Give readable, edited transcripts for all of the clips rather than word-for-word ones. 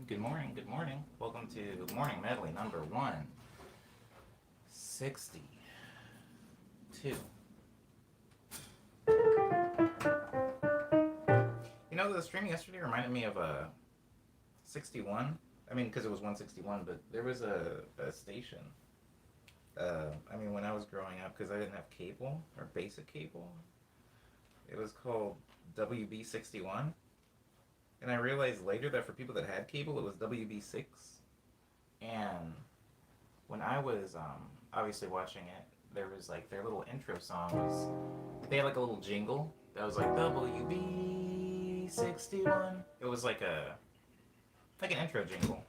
Good morning, good morning. Welcome to Morning Medley number 162. You know, the stream yesterday reminded me of a 61. I mean, because it was 161, but there was a station. When I was growing up, because I didn't have cable or basic cable, it was called WB61. And I realized later that for people that had cable, it was WB6. And when I was obviously watching it, there was like their little intro song was, they had like a little jingle that was like WB61. It was like an intro jingle.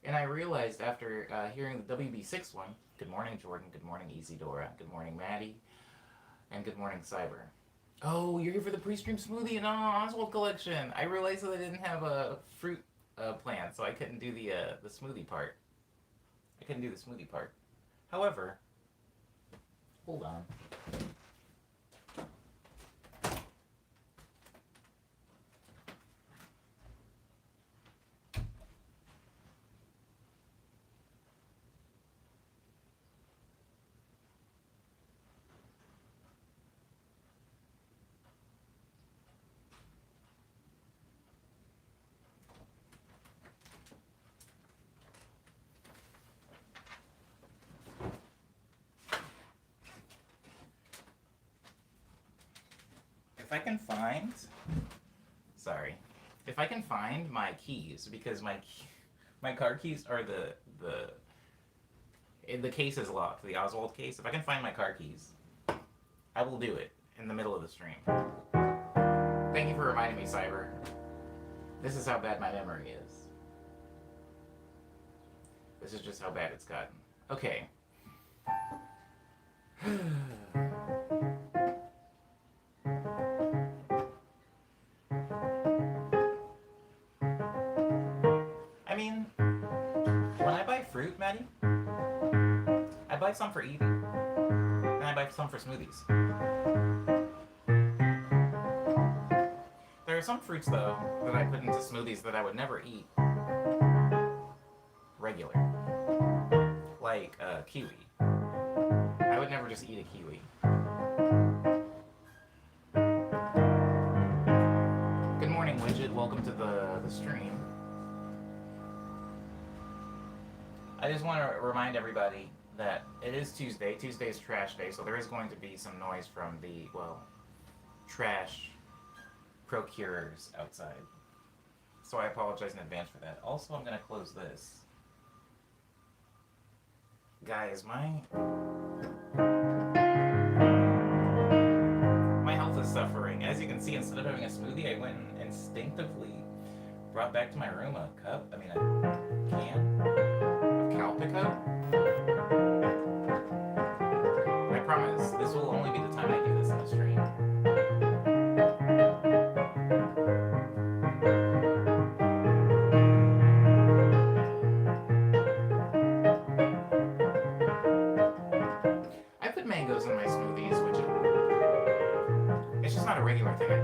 And I realized after hearing the WB6 one, good morning Jordan, good morning Easy-Dora, good morning Maddie, and good morning Cyber. Oh, you're here for the pre-stream smoothie and Oswald collection. I realized that I didn't have a fruit plant, so I couldn't do the smoothie part. However, hold on. If I can find my keys, because my car keys are the case is locked, the Oswald case. If I can find my car keys, I will do it in the middle of the stream. Thank you for reminding me, Cyber. This is how bad my memory is. This is just how bad it's gotten. Okay. When I buy fruit, Maddie, I buy some for eating, and I buy some for smoothies. There are some fruits, though, that I put into smoothies that I would never eat regular. Like kiwi. I would never just eat a kiwi. Good morning, Widget. Welcome to the stream. I just want to remind everybody that it is Tuesday. Tuesday is trash day, so there is going to be some noise from the, trash procurers outside. So I apologize in advance for that. Also, I'm going to close this. Guys, my health is suffering. As you can see, instead of having a smoothie, I went and instinctively brought back to my room a can of Calpico. I promise, this will only be the time I do this in the stream. I put mangoes in my smoothies, which it's just not a regular thing I do.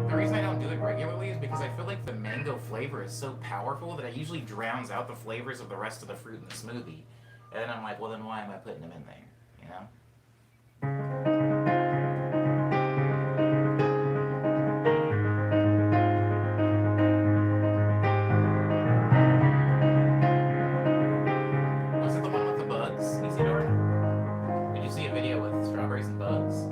The reason I don't do it regularly is because I feel like the mango flavor is so powerful that it usually drowns out the flavors of the rest of the fruit in the smoothie. And then I'm like, well, then why am I putting them in there? You know? Was it the one with the bugs, Isidore? Did you see a video with strawberries and bugs?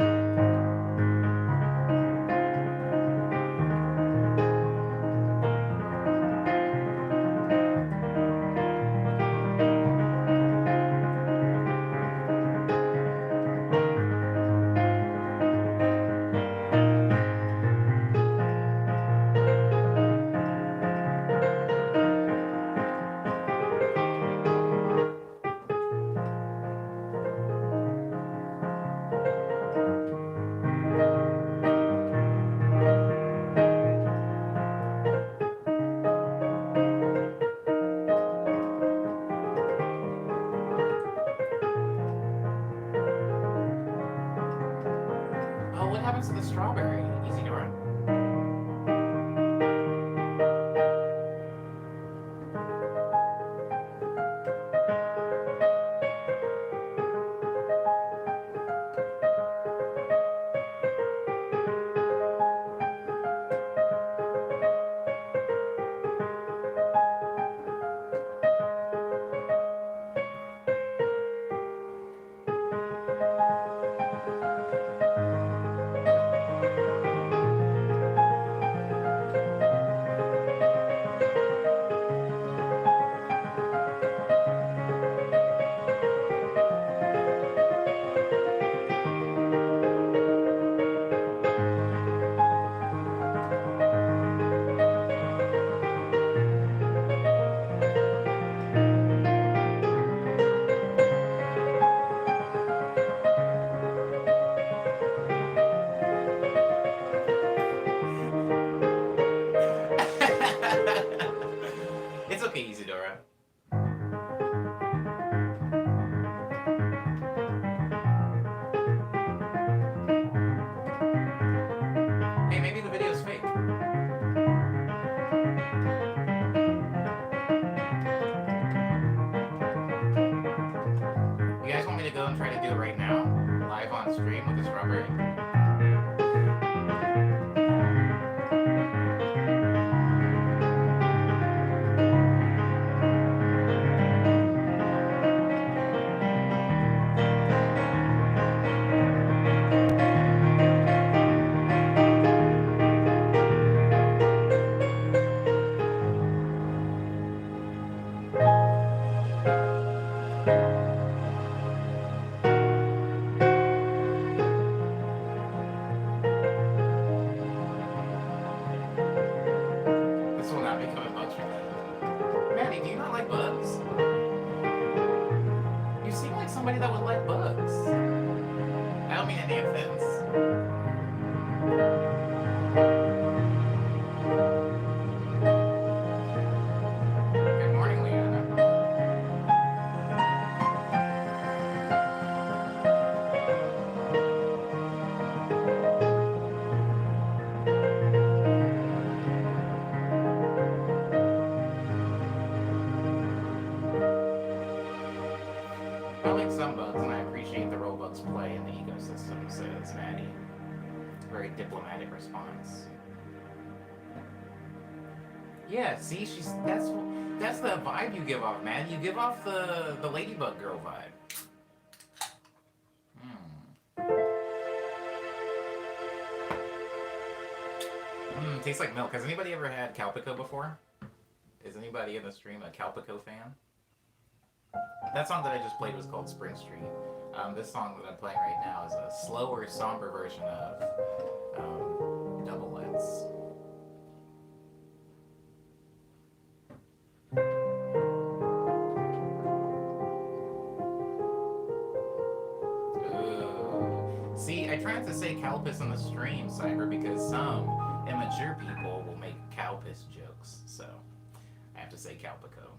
some bugs, and I appreciate the role bugs play in the ecosystem, says Maddie. Very diplomatic response. Yeah, see, that's the vibe you give off, Maddie. You give off the ladybug girl vibe. Tastes like milk. Has anybody ever had Calpico before? Is anybody in the stream a Calpico fan? That song that I just played was called Spring Street. This song that I'm playing right now is a slower, somber version of Double Let's. Ooh. See, I tried to say Calpis in the stream, Cyber, because some immature people will make Calpis jokes, so I have to say Calpico.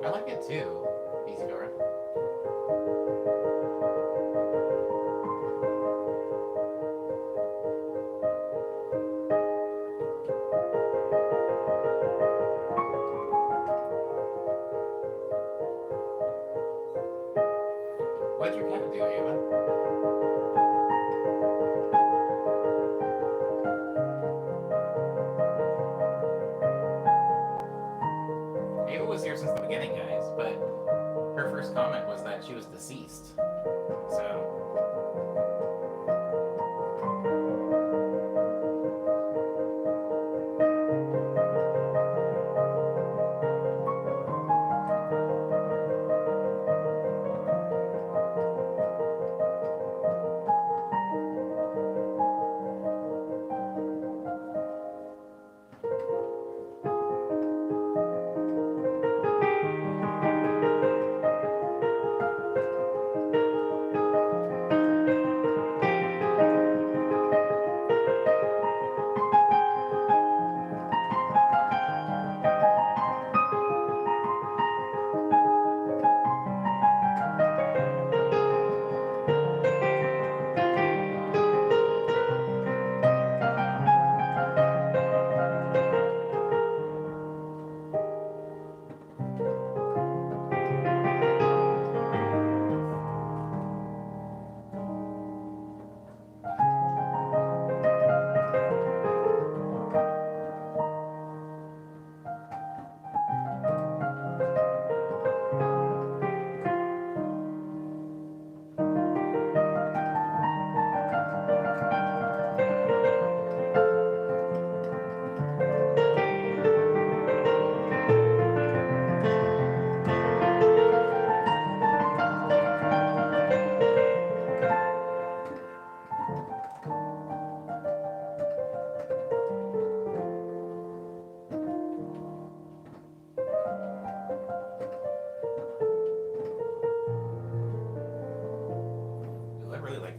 I like it too, Isidora. What'd your cat do, Ava? Ava was here since the beginning, guys, but her first comment was that she was deceased. So.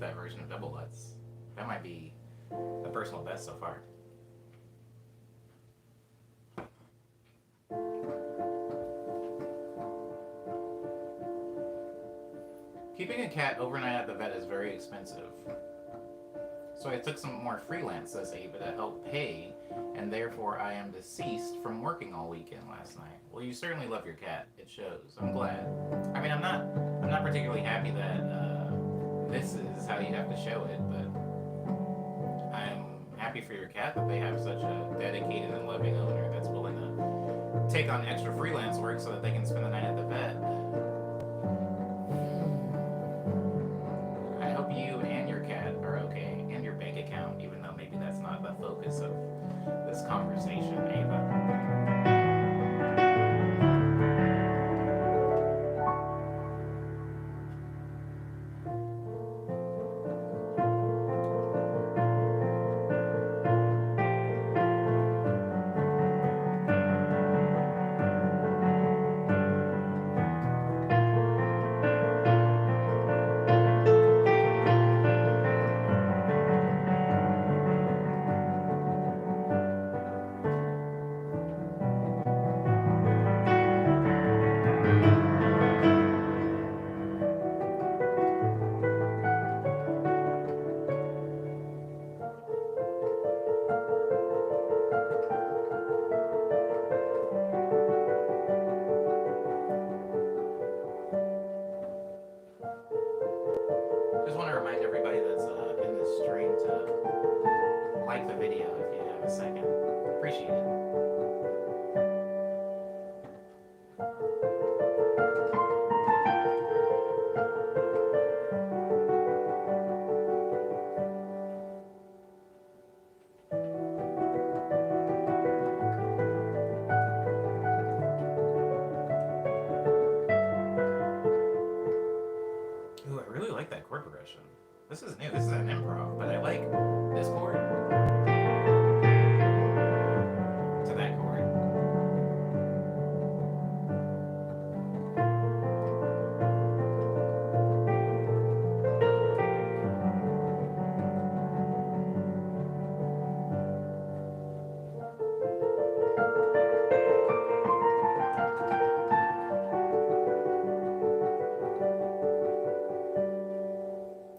That version of Double Let's. That might be the personal best so far. Keeping a cat overnight at the vet is very expensive. So I took some more freelance, says Ava, to help pay, and therefore I am deceased from working all weekend last night. Well, you certainly love your cat. It shows. I'm glad. I mean, I'm not particularly happy that this is how you have to show it, but I'm happy for your cat that they have such a dedicated and loving owner that's willing to take on extra freelance work so that they can spend the night at the vet. I hope you and your cat are okay, and your bank account, even though maybe that's not the focus of this conversation, Ava. Just want to remind everybody that's in this stream to like the video if you have a second. Appreciate it. Ooh, I really like that chord progression. This is new. This is an improv, but I like this chord to that chord.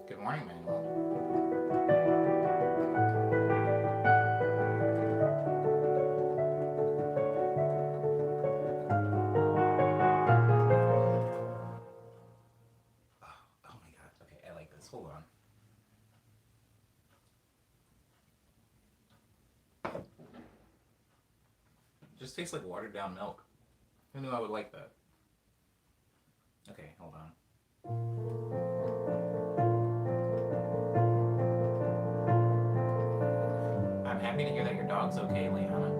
Good morning, Manuel. Oh my god. Okay, I like this. Hold on. Just tastes like watered down milk. Who knew I would like that? Okay, hold on. I'm happy to hear that your dog's okay, Liana.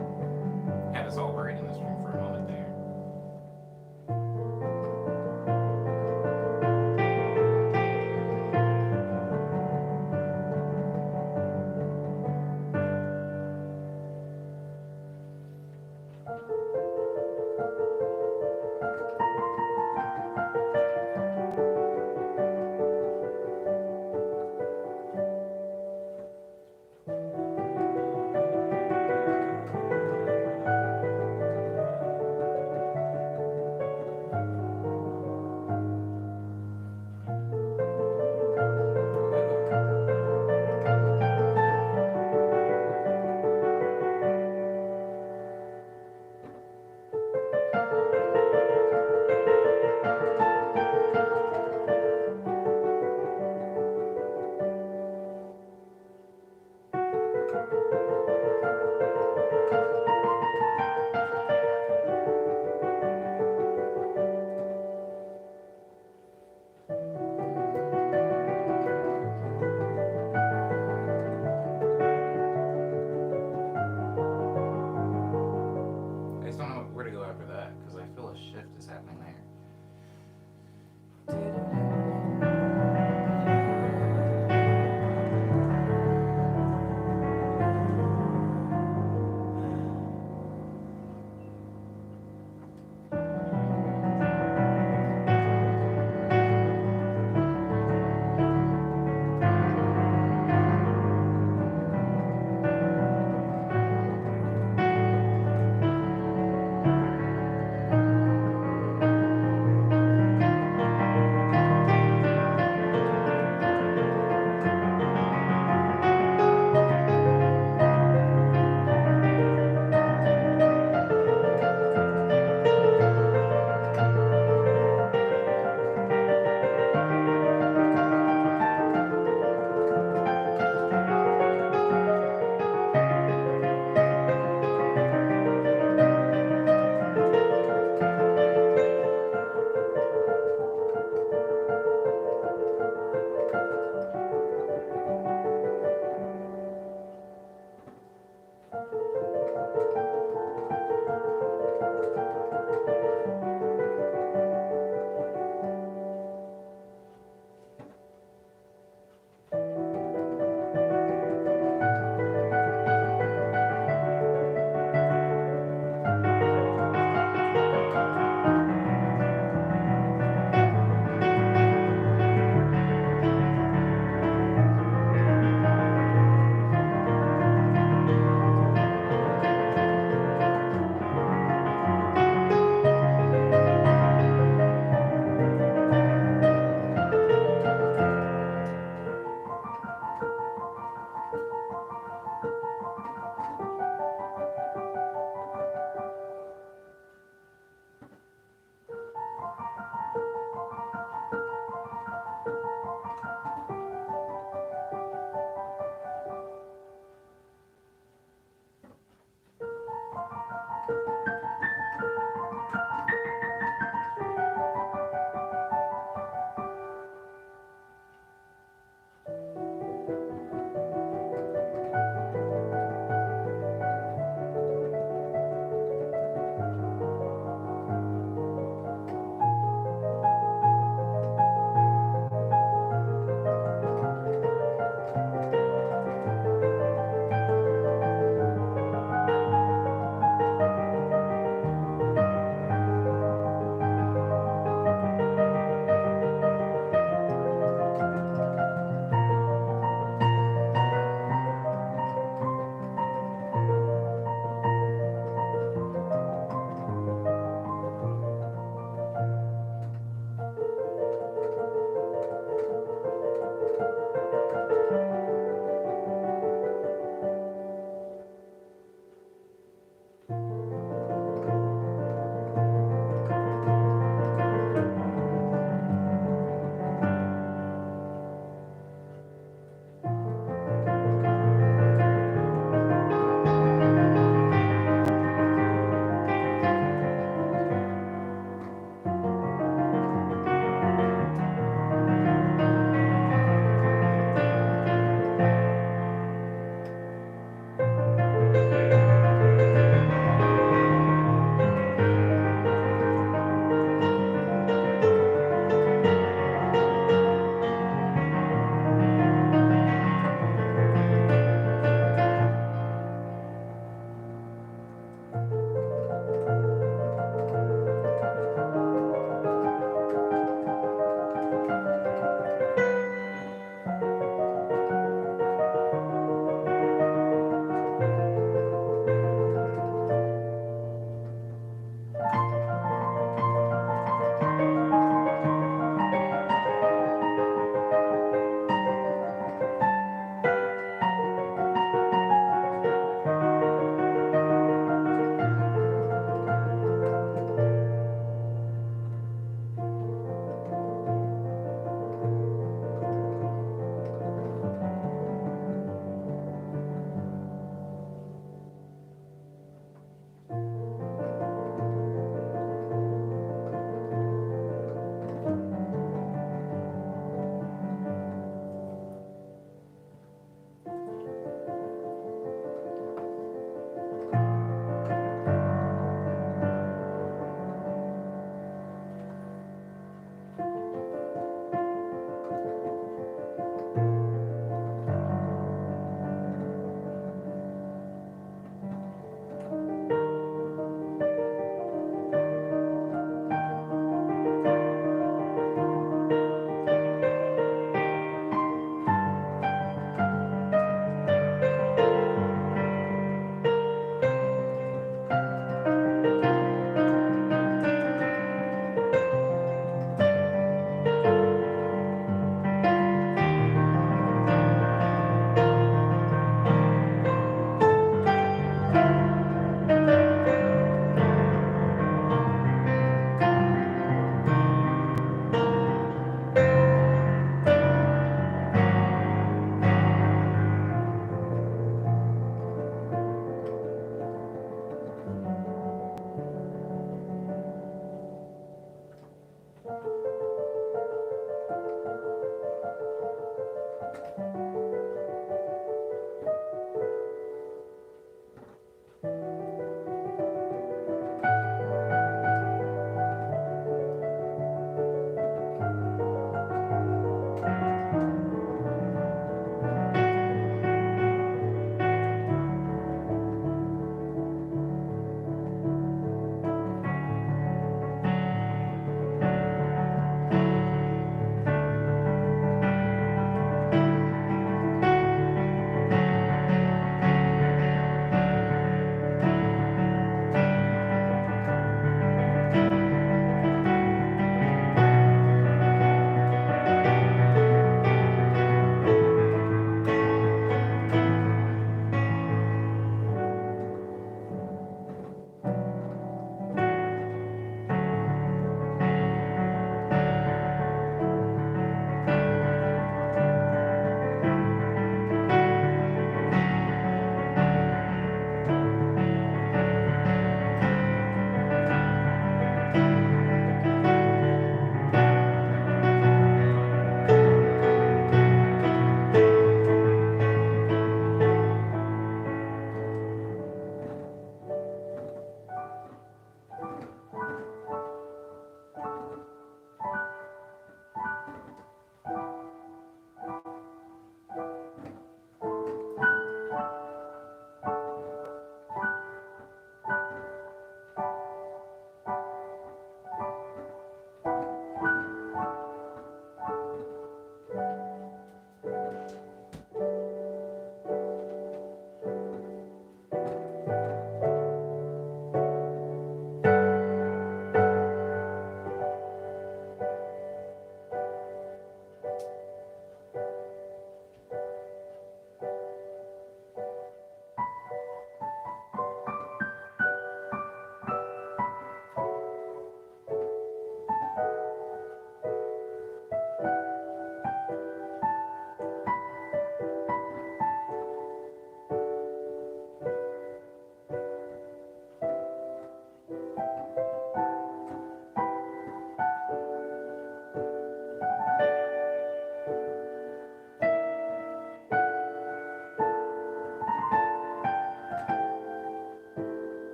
Had us all worried in this room for a moment there.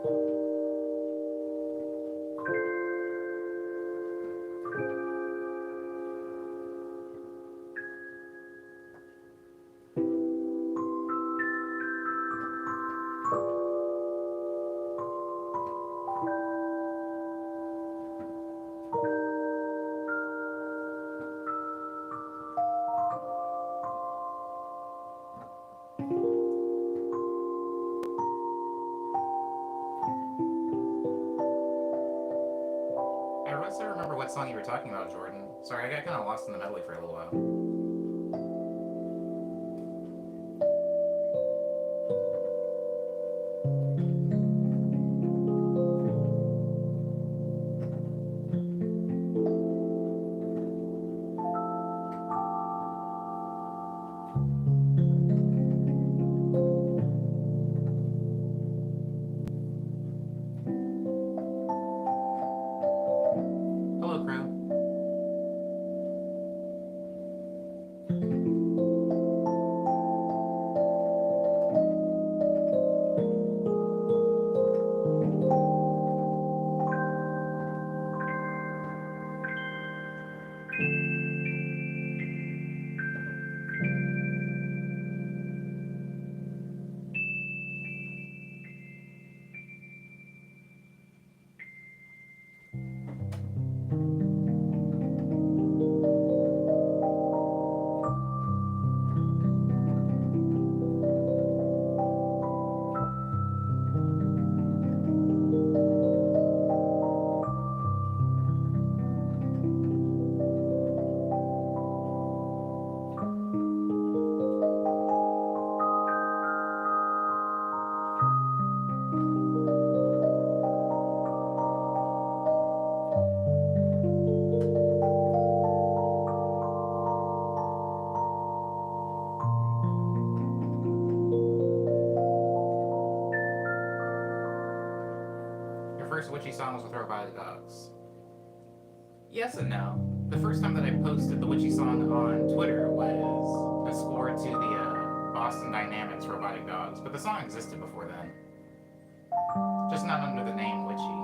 I honestly remember what song you were talking about, Jordan. Sorry, I got kind of lost in the medley for a little while. Hello, Crow. Your first witchy song was with Robotic Dogs. Yes and no. The first time that I posted the witchy song on Twitter was a score to the Boston Dynamics Robotic Dogs, but the song existed before then. Just not under the name Witchy.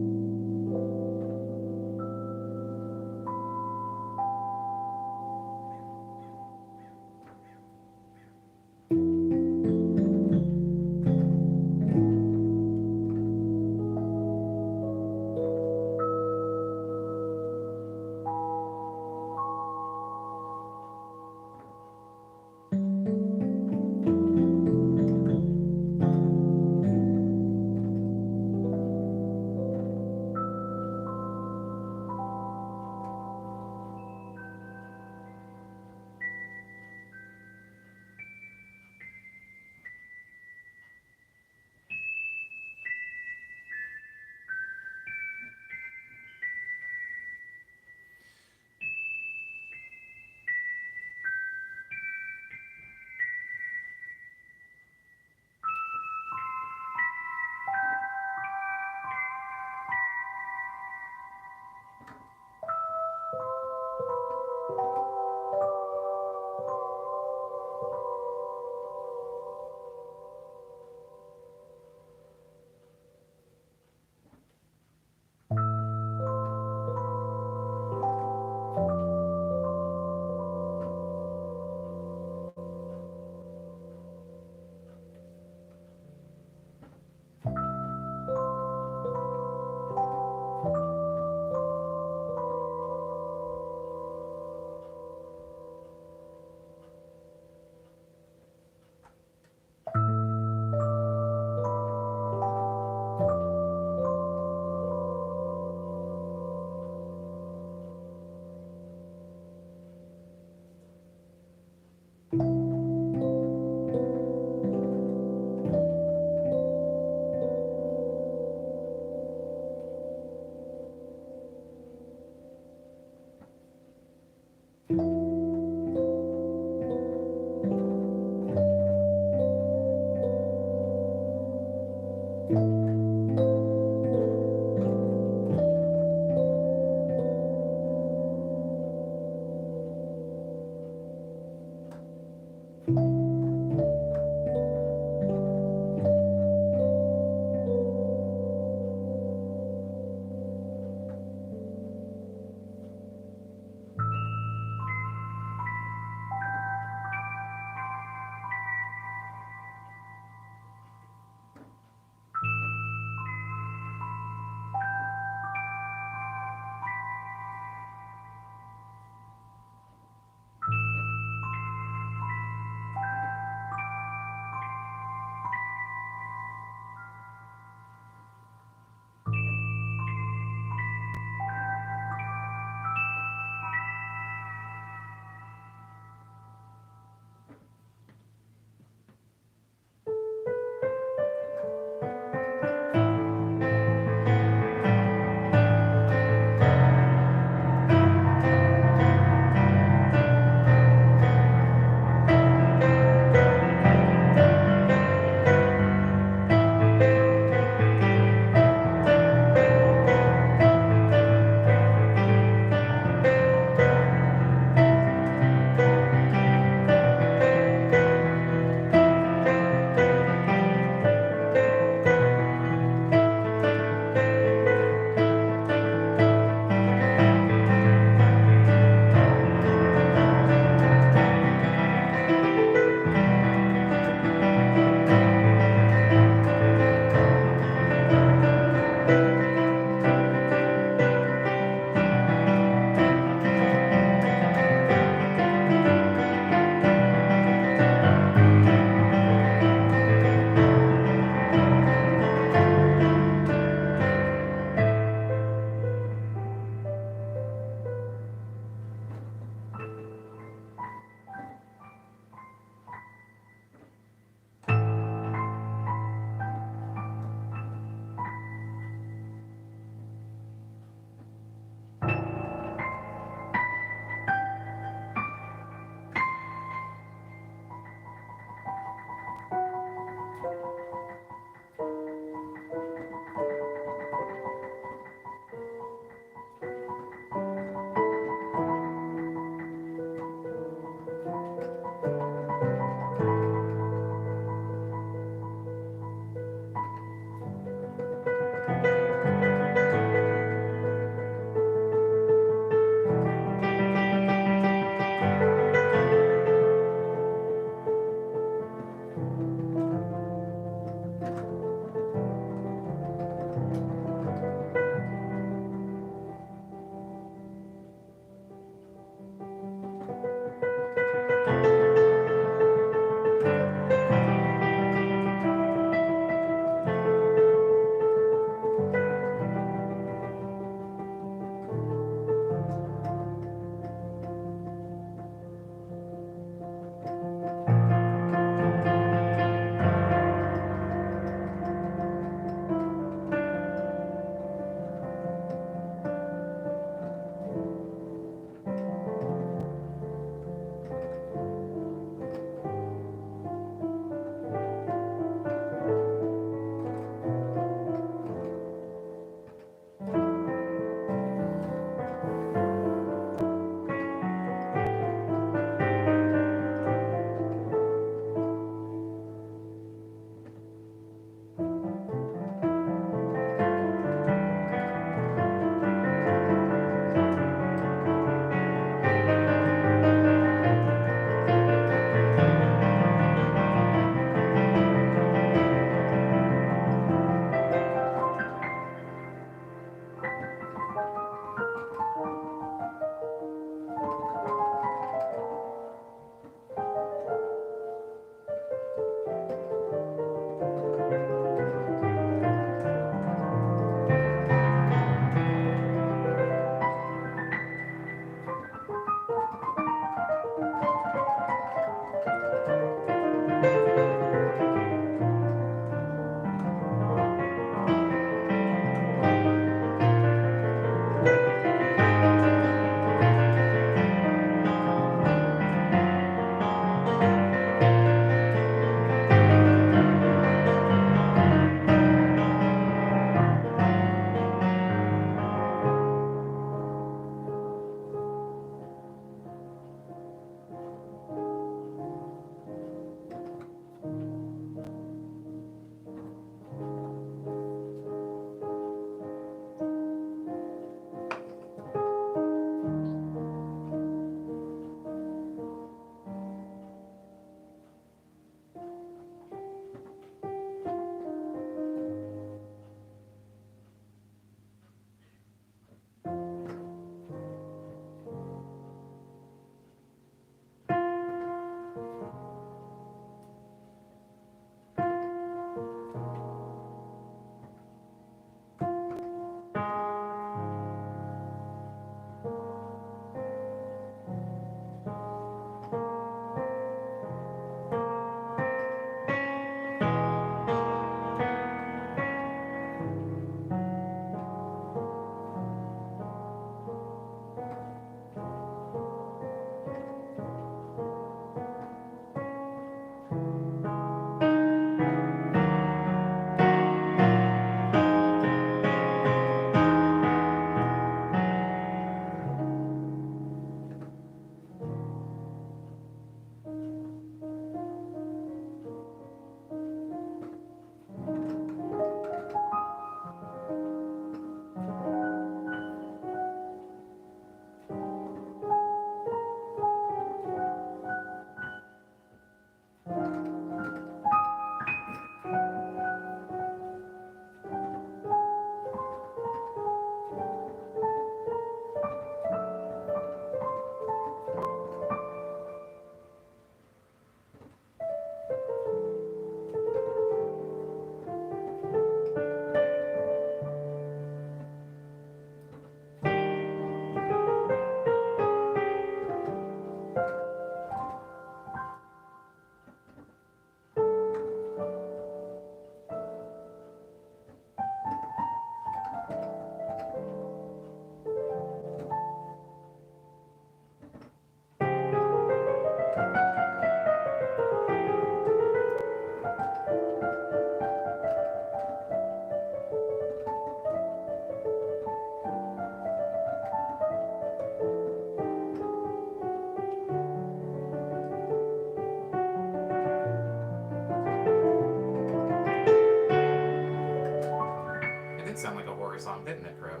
did sound like a horror song, didn't it, Crow?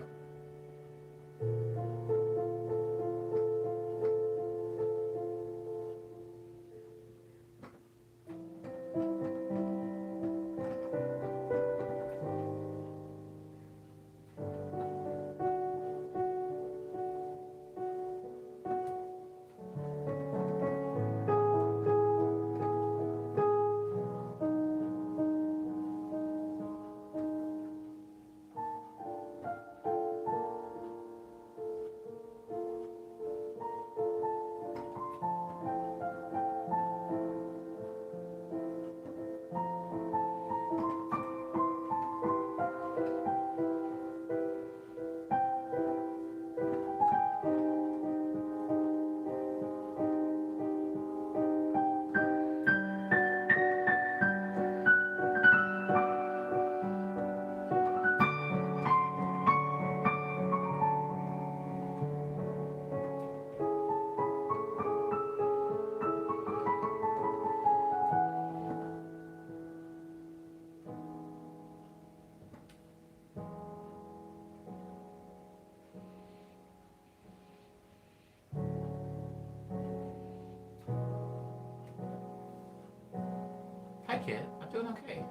Hi, kid. I'm doing okay.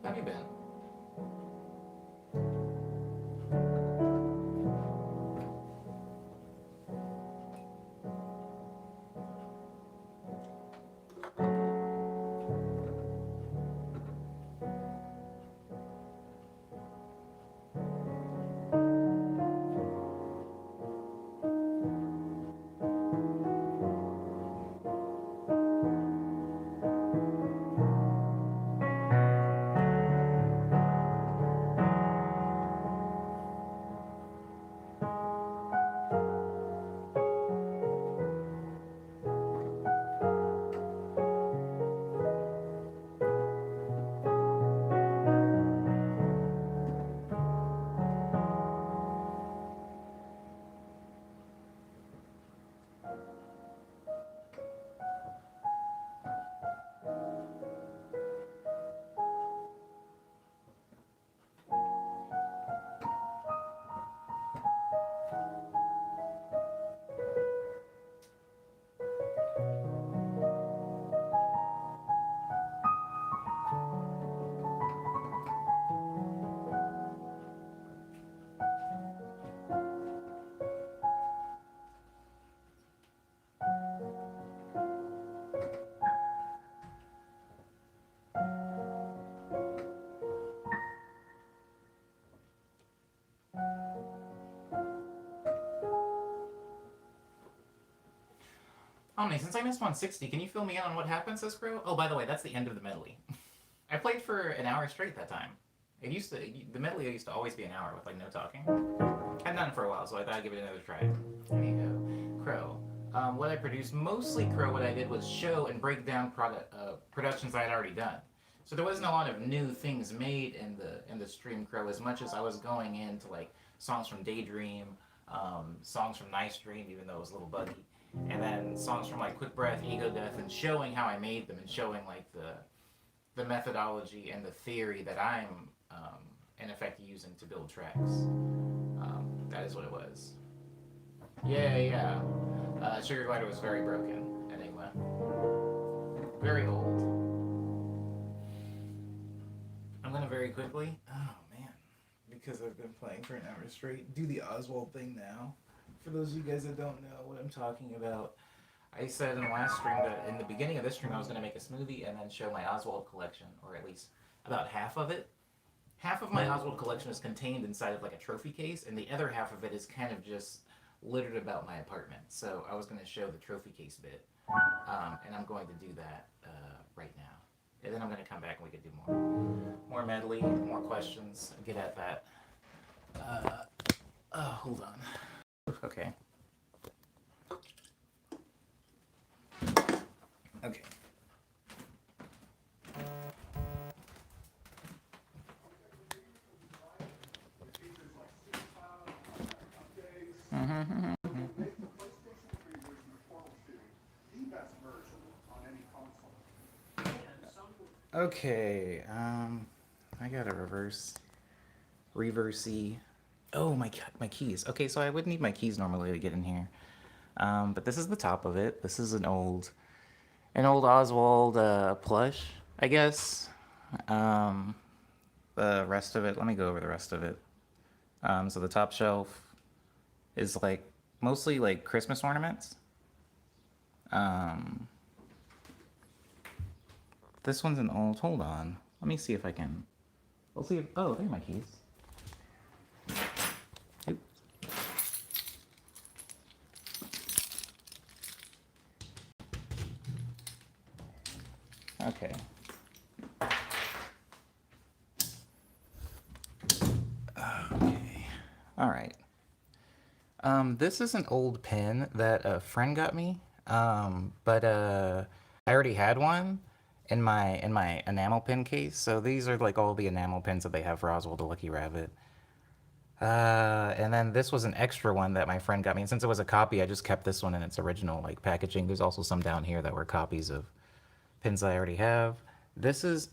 How have you been? Omni, since I missed 160, can you fill me in on what happened, says Crow? Oh, by the way, that's the end of the medley. I played for an hour straight that time. The medley used to always be an hour with, like, no talking. I've done it for a while, so I thought I'd give it another try. Anyhow, Crow. What I produced, mostly Crow, what I did was show and break down productions I had already done. So there wasn't a lot of new things made in the stream, Crow, as much as I was going into, like, songs from Daydream, songs from Nice Dream, even though it was a little buggy, and then songs from, like, Quick Breath, Ego Death, and showing how I made them, and showing, like, the methodology and the theory that I'm, in effect, using to build tracks. That is what it was. Yeah. Sugar Glider was very broken, Enigma. Very old. I'm gonna very quickly, oh man, because I've been playing for an hour straight, do the Oswald thing now. For those of you guys that don't know what I'm talking about, I said in the last stream that in the beginning of this stream I was going to make a smoothie and then show my Oswald collection, or at least about half of it. Half of my Oswald collection is contained inside of like a trophy case, and the other half of it is kind of just littered about my apartment. So I was going to show the trophy case bit, and I'm going to do that right now. And then I'm going to come back and we can do more medley, more questions, get at that. Hold on. Okay. Okay. Okay, I got a reversey. Oh, my keys. Okay, so I would need my keys normally to get in here. But this is the top of it. This is an old Oswald plush, I guess. Um, the rest of it, let me go over the rest of it. So the top shelf is like mostly like Christmas ornaments. Um, this one's an old, hold on. Let me see if I can, we'll see if, oh, there are my keys. Oops. Okay. Okay. All right. This is an old pin that a friend got me. But I already had one in my enamel pin case. So these are like all the enamel pins that they have for Oswald the Lucky Rabbit. And then this was an extra one that my friend got me. And since it was a copy, I just kept this one in its original like packaging. There's also some down here that were copies of pins I already have. These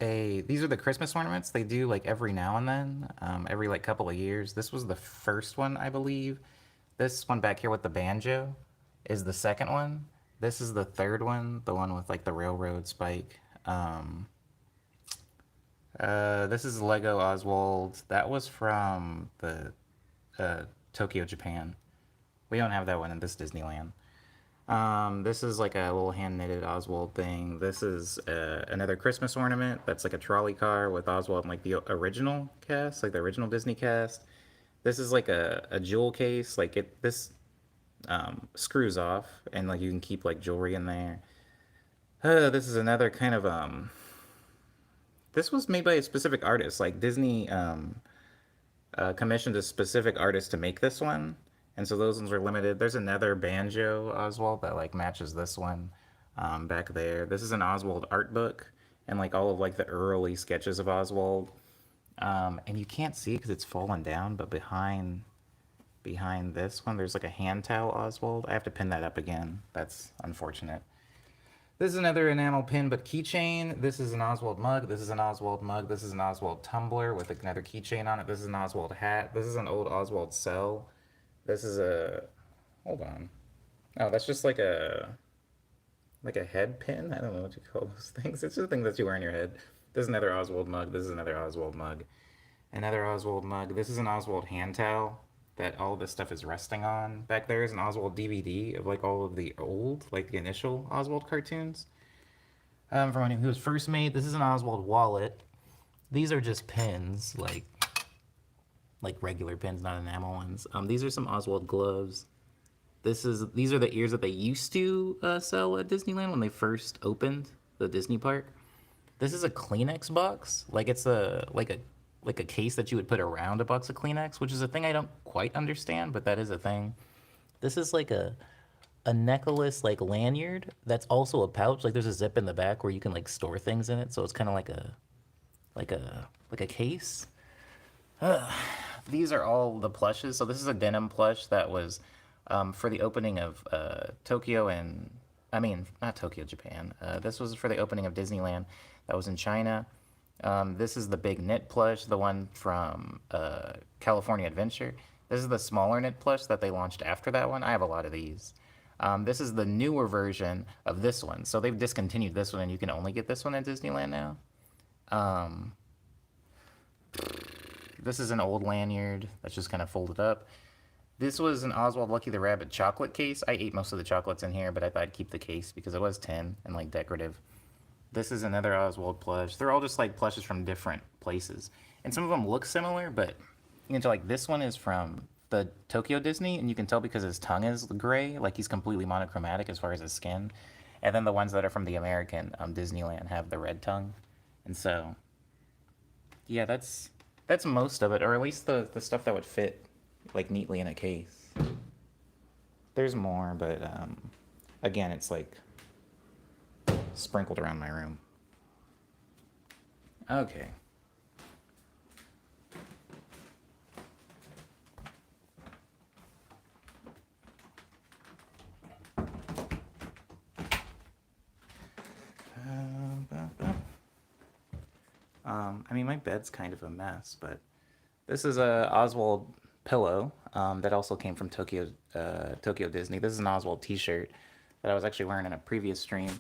are the Christmas ornaments. They do like every now and then, every like couple of years. This was the first one, I believe. This one back here with the banjo is the second one. This is the third one, the one with like the railroad spike. This is Lego Oswald. That was from the Tokyo, Japan. We don't have that one in this Disneyland. This is like a little hand-knitted Oswald thing. This is another Christmas ornament. That's like a trolley car with Oswald in like the original cast, like the original Disney cast. This is like a jewel case. Like this screws off, and like you can keep like jewelry in there. This is another kind of this was made by a specific artist. Like Disney commissioned a specific artist to make this one, and so those ones were limited. There's another banjo Oswald that like matches this one back there. This is an Oswald art book, and like all of like the early sketches of Oswald. And you can't see because it's fallen down, but behind this one, there's like a hand towel Oswald. I have to pin that up again. That's unfortunate. This is another enamel pin, but keychain. This is an Oswald mug. This is an Oswald mug. This is an Oswald tumbler with another keychain on it. This is an Oswald hat. This is an old Oswald cell. This is a, hold on. Oh, that's just like a head pin. I don't know what you call those things. It's just a thing that you wear on your head. This is another Oswald mug. This is another Oswald mug. Another Oswald mug. This is an Oswald hand towel that all this stuff is resting on. Back there is an Oswald DVD of like all of the old, like the initial Oswald cartoons. From when he was first made. This is an Oswald wallet. These are just pins, like regular pins, not enamel ones. These are some Oswald gloves. These are the ears that they used to sell at Disneyland when they first opened the Disney park. This is a Kleenex box. Like it's a case that you would put around a box of Kleenex, which is a thing I don't quite understand, but that is a thing. This is like a necklace, like lanyard that's also a pouch. Like there's a zip in the back where you can like store things in it, so it's kind of like a case. These are all the plushes. So this is a denim plush that was for the opening of Tokyo and I mean not Tokyo, Japan. This was for the opening of Disneyland. That was in China. This is the big knit plush, the one from California Adventure. This is the smaller knit plush that they launched after that one. I have a lot of these. This is the newer version of this one. So they've discontinued this one, and you can only get this one at Disneyland now. This is an old lanyard that's just kind of folded up. This was an Oswald Lucky the Rabbit chocolate case. I ate most of the chocolates in here, but I thought I'd keep the case because it was tin and like decorative. This is another Oswald plush. They're all just like plushes from different places. And some of them look similar, but you can tell like this one is from the Tokyo Disney, and you can tell because his tongue is gray, like he's completely monochromatic as far as his skin. And then the ones that are from the American Disneyland have the red tongue. And so, yeah, that's most of it, or at least the stuff that would fit like neatly in a case. There's more, but again, it's like sprinkled around my room. Okay. I mean, my bed's kind of a mess, but this is a Oswald Pillow that also came from Tokyo Disney. This is an Oswald T-shirt that I was actually wearing in a previous stream.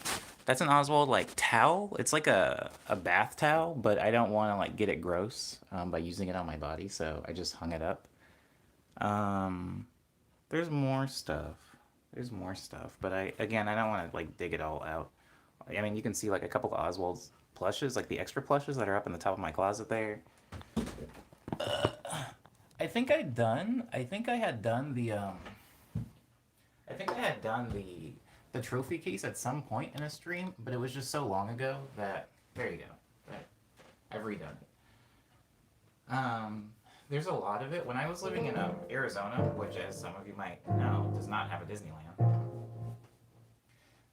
That's an Oswald like towel. It's like a bath towel, but I don't want to like get it gross by using it on my body, so I just hung it up. Um, there's more stuff. There's more stuff, but I don't want to like dig it all out. I mean, you can see like a couple of Oswald's plushes, like the extra plushes that are up in the top of my closet there. I think I done. I think I had done the. I think I had done the trophy case at some point in a stream, but it was just so long ago that there you go. That I've redone it. There's a lot of it. When I was living in Arizona, which, as some of you might know, does not have a Disneyland,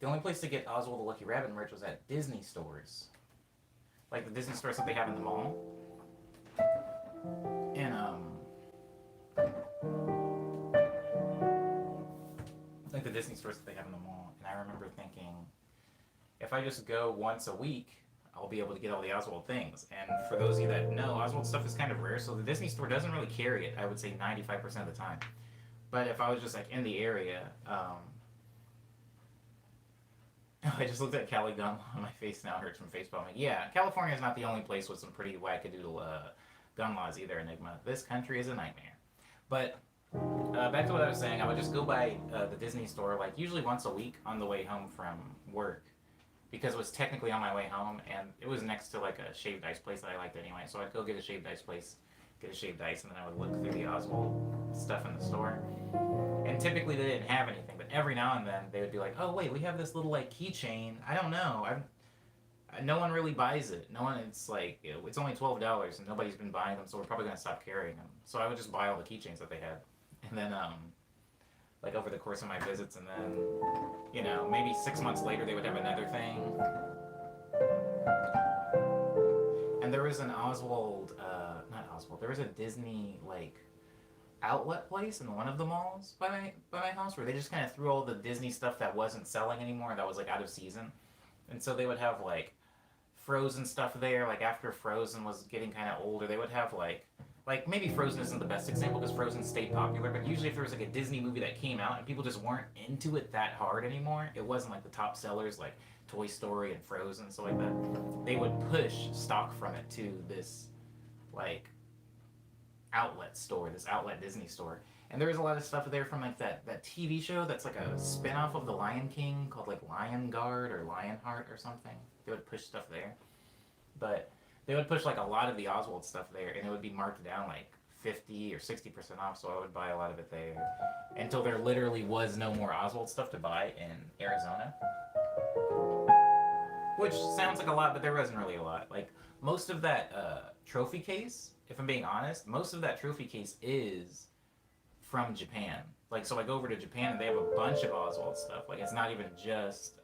the only place to get Oswald the Lucky Rabbit merch was at Disney stores, like the Disney stores that they have in the mall. And like the Disney stores that they have in the mall. And I remember thinking, if I just go once a week, I'll be able to get all the Oswald things. And for those of you that know, Oswald stuff is kind of rare, so the Disney store doesn't really carry it, I would say 95% of the time. But if I was just like in the area, I just looked at Cali Gun on my face now, it hurts from face palming. Yeah, California is not the only place with some pretty wackadoodle gun laws either, Enigma. This country is a nightmare. But back to what I was saying, I would just go by the Disney store like usually once a week on the way home from work, because it was technically on my way home, and it was next to like a shaved ice place that I liked anyway. So I'd go get a shaved ice place, get a shaved ice, and then I would look through the Oswald stuff in the store. And typically they didn't have anything, but every now and then they would be like, "Oh wait, we have this little like keychain. I don't know. No one really buys it. No one. It's like it's only $12, and nobody's been buying them, so we're probably gonna stop carrying them." So I would just buy all the keychains that they had, and then like over the course of my visits, and then maybe 6 months later they would have another thing. And there was an Oswald, not Oswald. There was a Disney like outlet place in one of the malls by my house where they just kind of threw all the Disney stuff that wasn't selling anymore, that was like out of season. And so they would have like Frozen stuff there. Like after Frozen was getting kind of older, they would have like maybe Frozen isn't the best example because Frozen stayed popular, but usually if there was like a Disney movie that came out and people just weren't into it that hard anymore, it wasn't like the top sellers like Toy Story and Frozen, so like that, they would push stock from it to this like outlet store, this outlet Disney store. And there was a lot of stuff there from like that TV show that's like a spin-off of The Lion King called like Lion Guard or Lionheart or something. They would push stuff there. But they would push like a lot of the Oswald stuff there, and it would be marked down like 50 or 60% off, so I would buy a lot of it there. Until there literally was no more Oswald stuff to buy in Arizona. Which sounds like a lot, but there wasn't really a lot. Like, most of that trophy case, if I'm being honest, most of that trophy case is from Japan. Like, so I go over to Japan and they have a bunch of Oswald stuff. Like, it's not even just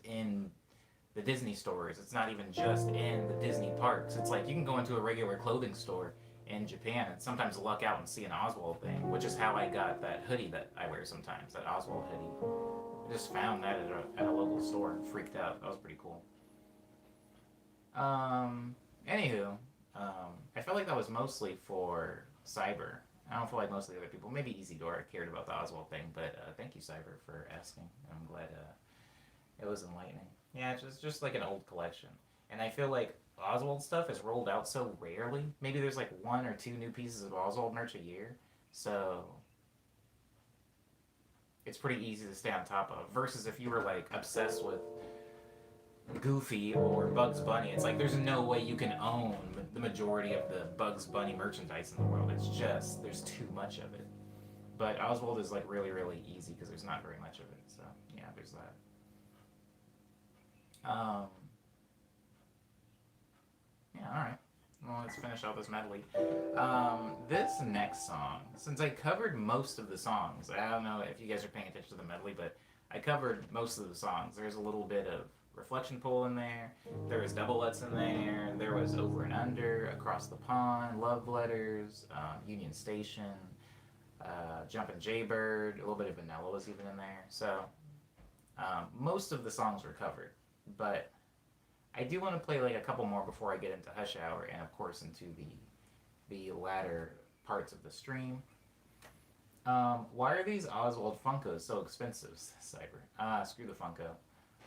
in the Disney stores. It's not even just in the Disney parks. It's like you can go into a regular clothing store in Japan and sometimes luck out and see an Oswald thing, which is how I got that hoodie that I wear sometimes, that Oswald hoodie. I just found that at a local store and freaked out. That was pretty cool. Anywho, I felt like that was mostly for Cyber. I don't feel like most of the other people, maybe Easy Door, cared about the Oswald thing, but thank you, Cyber, for asking. I'm glad it was enlightening. Yeah, it's just like an old collection. And I feel like Oswald stuff is rolled out so rarely. Maybe there's like 1 or 2 new pieces of Oswald merch a year. So it's pretty easy to stay on top of. Versus if you were like obsessed with Goofy or Bugs Bunny, it's like there's no way you can own the majority of the Bugs Bunny merchandise in the world. It's just, there's too much of it. But Oswald is like really, really easy because there's not very much of it. So yeah, there's that. Yeah, alright. Well, let's finish out this medley. This next song, since I covered most of the songs, I don't know if you guys are paying attention to the medley, but I covered most of the songs. There's a little bit of Reflection Pool in there, there was Double Lutz in there, there was Over and Under, Across the Pond, Love Letters, Union Station, Jumpin' Jaybird, a little bit of Vanilla was even in there. So most of the songs were covered. but I do want to play like a couple more before I get into Hush Hour, and of course into the latter parts of the stream. Why are these Oswald Funkos so expensive, Cyber? Screw the Funko.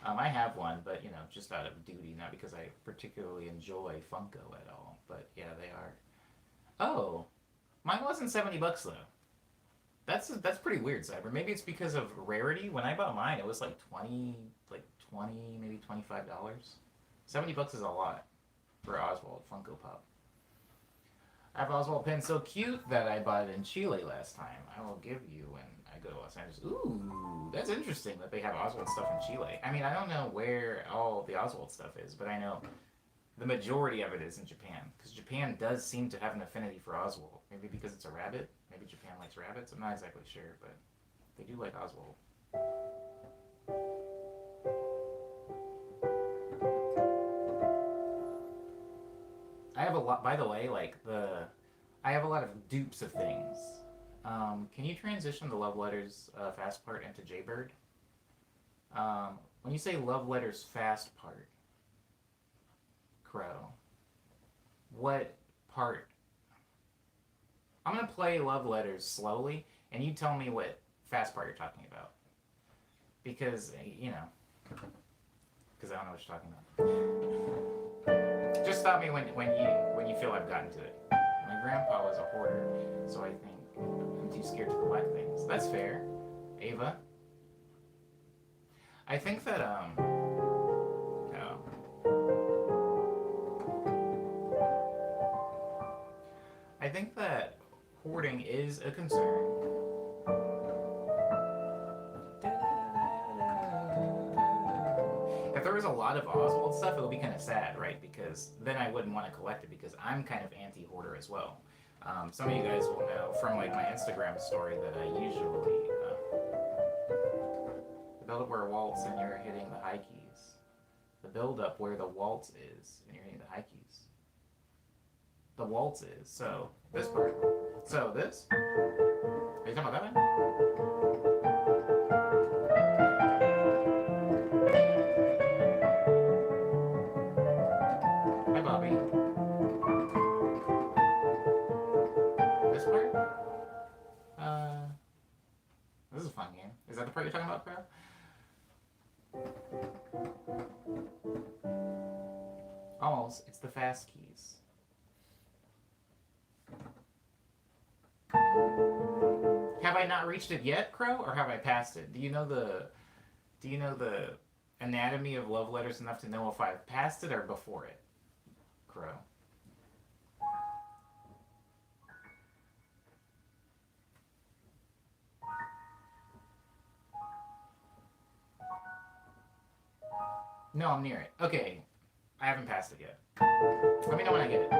I have one, but you know, just out of duty, not because I particularly enjoy Funko at all. But yeah, they are. Oh, mine wasn't $70 though. That's pretty weird, Cyber. Maybe it's because of rarity. When I bought mine, it was like 20, maybe $25. $70 is a lot for Oswald Funko Pop. I have Oswald pin so cute that I bought it in Chile last time. I will give you when I go to Los Angeles. Ooh, that's interesting that they have Oswald stuff in Chile. I mean, I don't know where all the Oswald stuff is, but I know the majority of it is in Japan. Because Japan does seem to have an affinity for Oswald. Maybe because it's a rabbit. Maybe Japan likes rabbits. I'm not exactly sure, but they do like Oswald. I have a lot, by the way, I have a lot of dupes of things. Can you transition the love letters fast part into Jaybird? When you say love letters fast part, Crow, what part? I'm gonna play love letters slowly, and you tell me what fast part you're talking about. Because, you know, because I don't know what you're talking about. Just stop me when you feel I've gotten to it. My grandpa was a hoarder, so I think I'm too scared to collect things. That's fair, Ava. I think that I think that hoarding is a concern. If there was a lot of Oswald stuff, it would be kind of sad, right? Because then I wouldn't want to collect it because I'm kind of anti-hoarder as well. Some of you guys will know from like my Instagram story that I usually the build up where a waltz and you're hitting the high keys. The build up where the waltz is and you're hitting the high keys. The waltz is so this part. So this. Are you talking about that one? Hi, Bobby. This part? This is a fun game. Is that the part you're talking about, Crow? Almost. It's the fast keys. Have I not reached it yet, Crow, or have I passed it? Do you know the anatomy of love letters enough to know if I've passed it or before it, Crow? No, I'm near it. Okay, I haven't passed it yet. Let me know when I get it.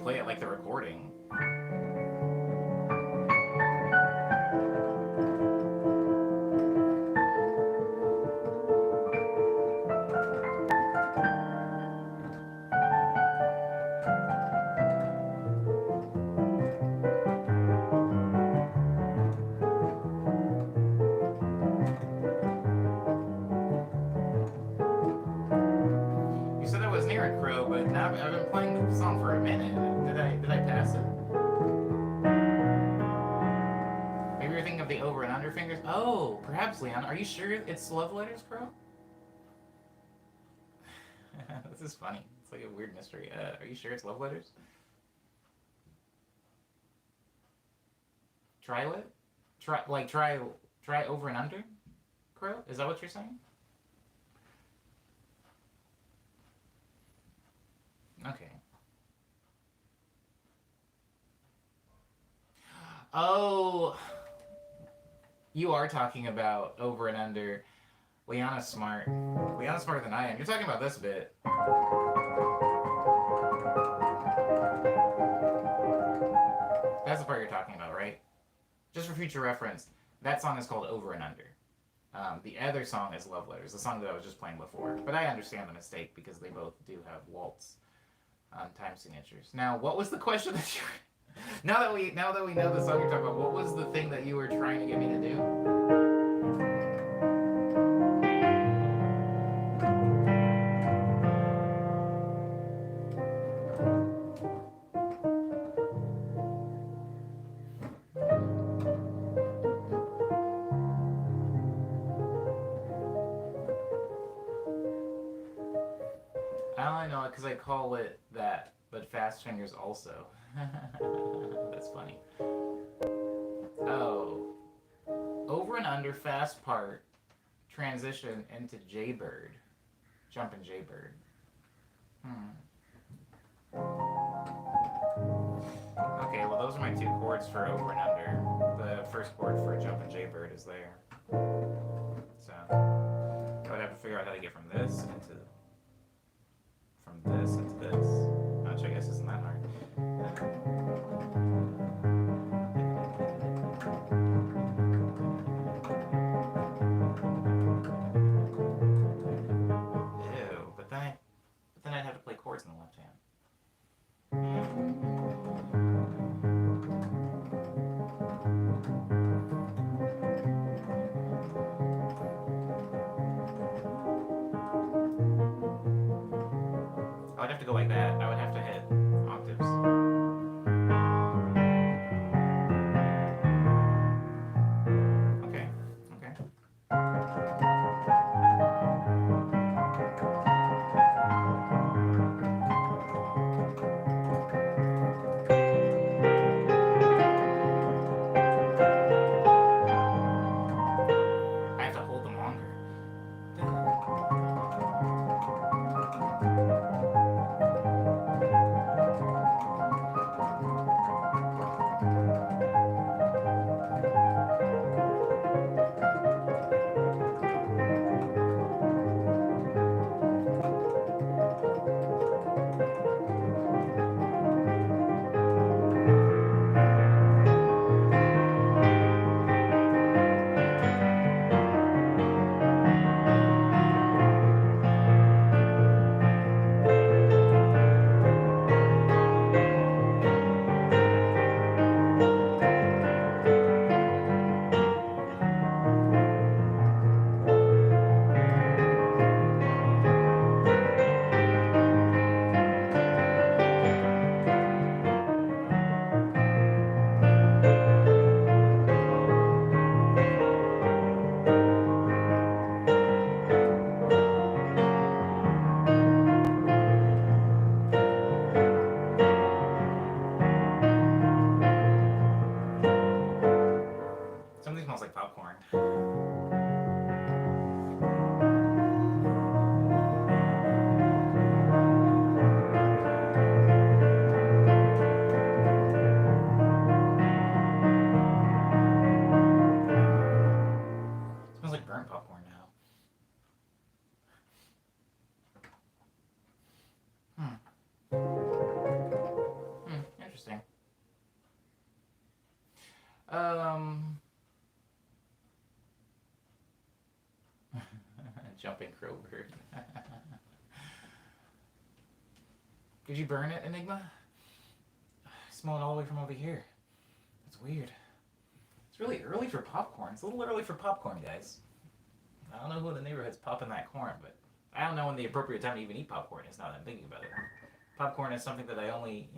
Play it like the recording. You said I was near it, Crow, but now I've been playing the song for a minute. Did I pass it? Maybe you're thinking of the over and under fingers. Oh, perhaps, Leon. Are you sure it's love letters, Crow? This is funny. It's like a weird mystery. Are you sure it's love letters? Try what? Try over and under, Crow? Is that what you're saying? Okay. Oh, you are talking about over and under. Liana's smart. Liana's smarter than I am. You're talking about this bit. That's the part you're talking about, right? Just for future reference, that song is called Over and Under. The other song is Love Letters, the song that I was just playing before. But I understand the mistake because they both do have waltz time signatures. Now, what was the question that you were... Now that we know the song you're talking about, what was the thing that you were trying to get me to do? I only know it because I call it that, but fast fingers also. That's funny. Oh. Over and under fast part, transition into Jaybird. Jumpin' Jaybird. Okay, well those are my two chords for over and under. The first chord for Jumpin' Jaybird is there. So, I would have to figure out how to get from this into this, which I guess isn't that hard. Ew, but then I'd have to play chords in the left hand. I would have to go like that. I would have to hit octaves. Okay. I have to hold them longer. Something smells like popcorn. It smells like burnt popcorn now. Interesting. Jumping crowbird. Did you burn it, Enigma? I smell it all the way from over here. That's weird. It's really early for popcorn. It's a little early for popcorn, guys. I don't know who in the neighborhood's popping that corn, but I don't know when the appropriate time to even eat popcorn is now that I'm thinking about it. Popcorn is something that I only,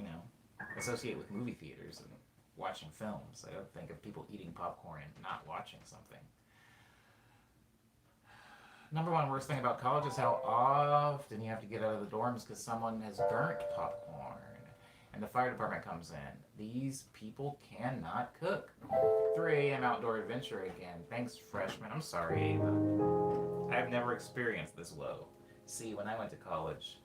associate with movie theaters and watching films. I don't think of people eating popcorn and not watching something. Number one worst thing about college is how often you have to get out of the dorms because someone has burnt popcorn and the fire department comes in. These people cannot cook. 3 a.m. outdoor adventure again. Thanks, freshman. I'm sorry, Ava. I've never experienced this low. See, when I went to college,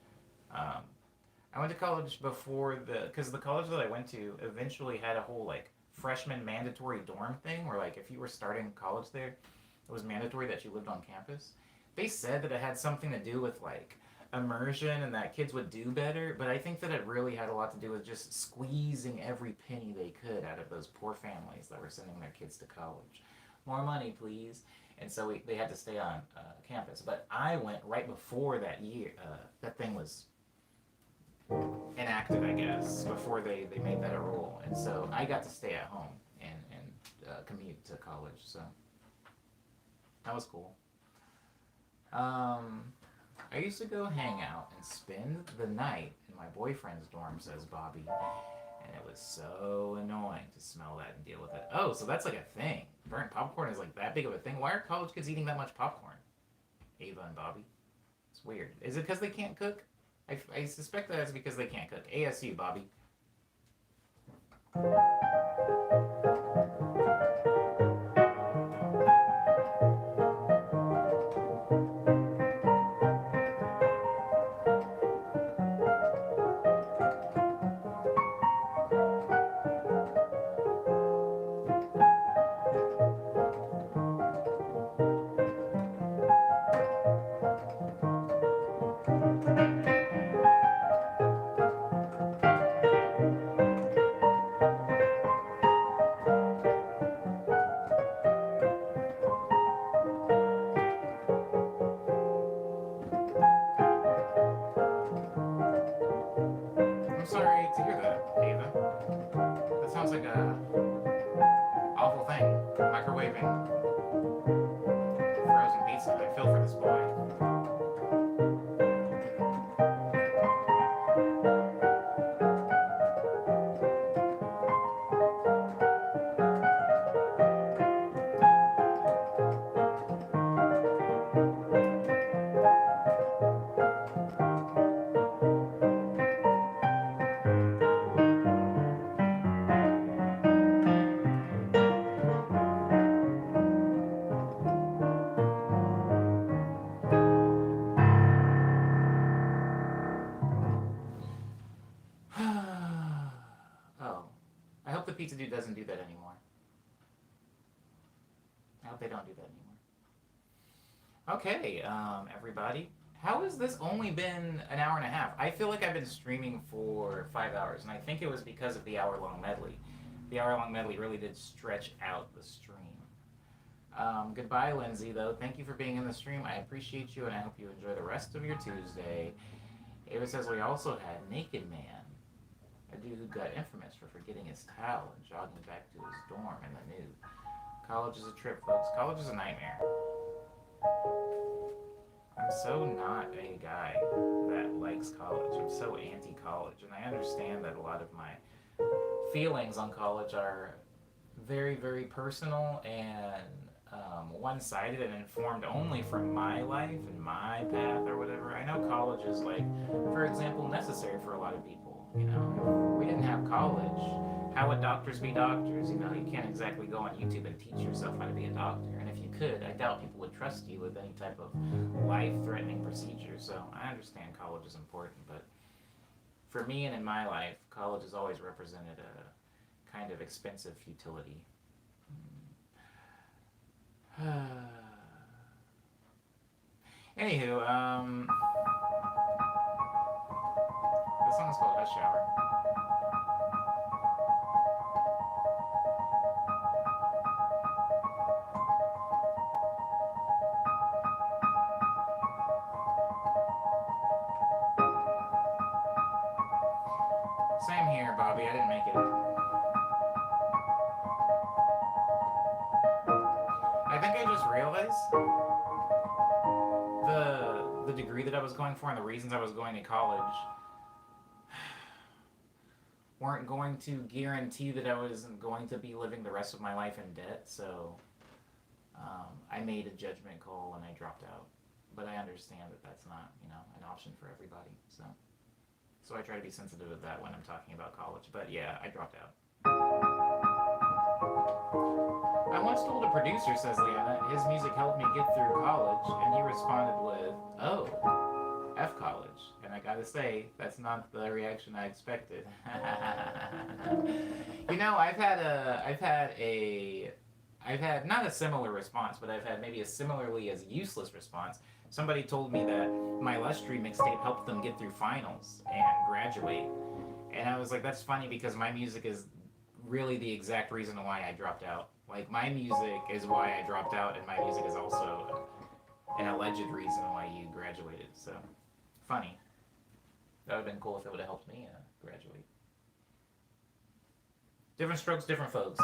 I went to college before because the college that I went to eventually had a whole freshman mandatory dorm thing where if you were starting college there, it was mandatory that you lived on campus. they said that it had something to do with like immersion and that kids would do better, but I think that it really had a lot to do with just squeezing every penny they could out of those poor families that were sending their kids to college. More money, please. And so they had to stay on campus. But I went right before that year. That thing was enacted, I guess, before they made that a rule. And so I got to stay at home and commute to college. So that was cool. I used to go hang out and spend the night in my boyfriend's dorm, says Bobby. And it was so annoying to smell that and deal with it. Oh, so that's like a thing. Burnt popcorn is like that big of a thing. Why are college kids eating that much popcorn? Ava and Bobby. It's weird. Is it because they can't cook? I suspect that it's because they can't cook. ASU, Bobby. I'm sorry to hear that, Ava. That sounds like a awful thing. Microwaving frozen pizza. I feel for this boy. Oh. I hope the pizza dude doesn't do that anymore. I hope they don't do that anymore. Okay, everybody. How has this only been an hour and a half? I feel like I've been streaming for 5 hours, and I think it was because of the hour-long medley. The hour-long medley really did stretch out the stream. Goodbye, Lindsay, though. Thank you for being in the stream. I appreciate you, and I hope you enjoy the rest of your Tuesday. Ava says we also had Naked Man, a dude who got infamous for forgetting his towel and jogging back to his dorm in the nude. College is a trip, folks. College is a nightmare. I'm so not a guy that likes college. I'm so anti-college, and I understand that a lot of my feelings on college are very, very personal and one-sided and informed only from my life and my path or whatever. I know college is, like, for example, necessary for a lot of people. You know, if we didn't have college, how would doctors be doctors? You know, you can't exactly go on YouTube and teach yourself how to be a doctor. And if you could, I doubt people would trust you with any type of life-threatening procedure. So I understand college is important, but for me and in my life, college has always represented a kind of expensive futility. Anywho, this song's called Hush Shower. Same here, Bobby. I didn't make it. I think I just realized the degree that I was going for and the reasons I was going to college weren't going to guarantee that I wasn't going to be living the rest of my life in debt. So I made a judgment call and I dropped out. But I understand that that's not, you know, an option for everybody. So I try to be sensitive of that when I'm talking about college. But yeah, I dropped out. I once told a producer, says Leanna, his music helped me get through college, and he responded with, "Oh, F college." And I gotta say, that's not the reaction I expected. You know, I've had not a similar response, but I've had maybe a similarly as useless response Somebody told me that my Lustry mixtape helped them get through finals and graduate. And I was like, that's funny because my music is really the exact reason why I dropped out. Like, my music is why I dropped out, and my music is also an alleged reason why you graduated. So, funny. That would have been cool if it would have helped me graduate. Different strokes, different folks.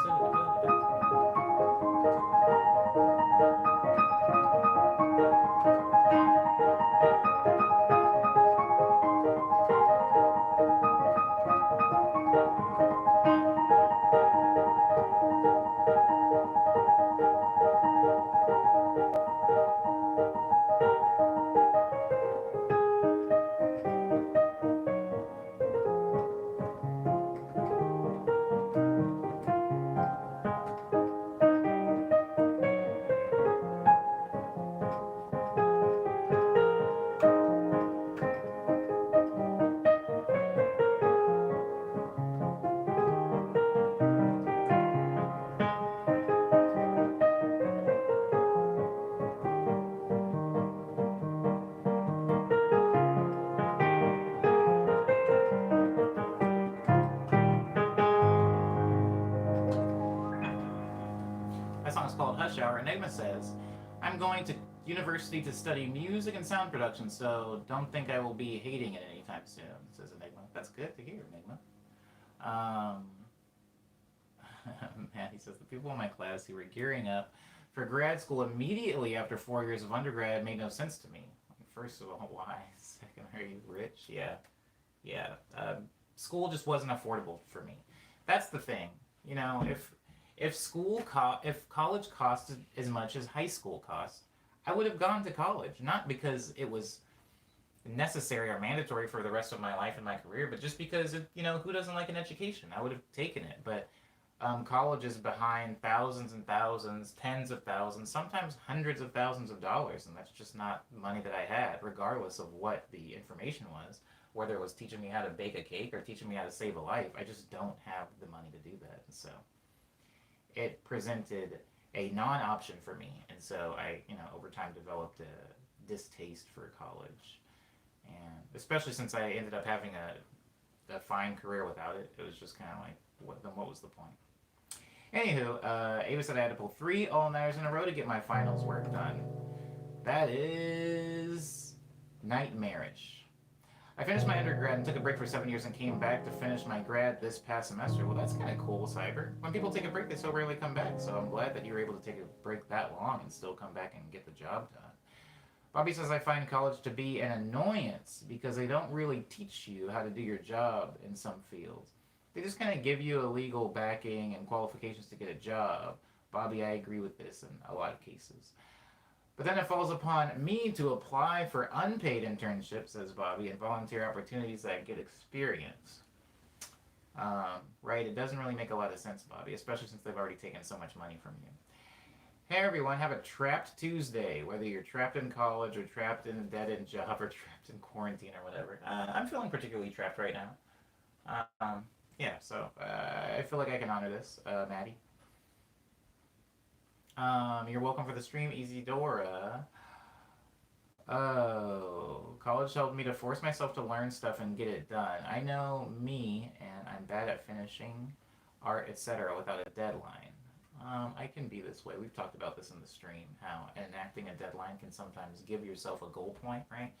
That song is called Hush Hour. Enigma says, I'm going to university to study music and sound production, so don't think I will be hating it anytime soon, says Enigma. That's good to hear, Enigma. Maddie says, the people in my class who were gearing up for grad school immediately after 4 years of undergrad made no sense to me. First of all, why? Second, are you rich? Yeah. Yeah. School just wasn't affordable for me. That's the thing. You know, if if college costed as much as high school cost, I would have gone to college. Not because it was necessary or mandatory for the rest of my life and my career, but just because, who doesn't like an education? I would have taken it. But college is behind thousands and thousands, tens of thousands, sometimes hundreds of thousands of dollars, and that's just not money that I had, regardless of what the information was, whether it was teaching me how to bake a cake or teaching me how to save a life. I just don't have the money to do that, and so it presented a non-option for me, and so I, over time developed a distaste for college, and especially since I ended up having a fine career without it, it was just kind of like, what was the point? Anywho, Ava said I had to pull 3 all-nighters in a row to get my finals work done. That is nightmarish. I finished my undergrad and took a break for 7 years and came back to finish my grad this past semester. Well, that's kind of cool, Cyber. When people take a break, they so rarely come back, so I'm glad that you were able to take a break that long and still come back and get the job done. Bobby says, I find college to be an annoyance because they don't really teach you how to do your job in some fields. They just kind of give you a legal backing and qualifications to get a job. Bobby, I agree with this in a lot of cases. But then it falls upon me to apply for unpaid internships, says Bobby, and volunteer opportunities that get experience. Right, it doesn't really make a lot of sense, Bobby, especially since they've already taken so much money from you. Hey everyone, have a Trapped Tuesday, whether you're trapped in college or trapped in a dead-end job or trapped in quarantine or whatever. I'm feeling particularly trapped right now. Yeah, so I feel like I can honor this, Maddie. You're welcome for the stream, Easy-Dora. Oh, college helped me to force myself to learn stuff and get it done. I know me, and I'm bad at finishing art, etc. without a deadline. I can be this way. We've talked about this in the stream, how enacting a deadline can sometimes give yourself a goal point, right?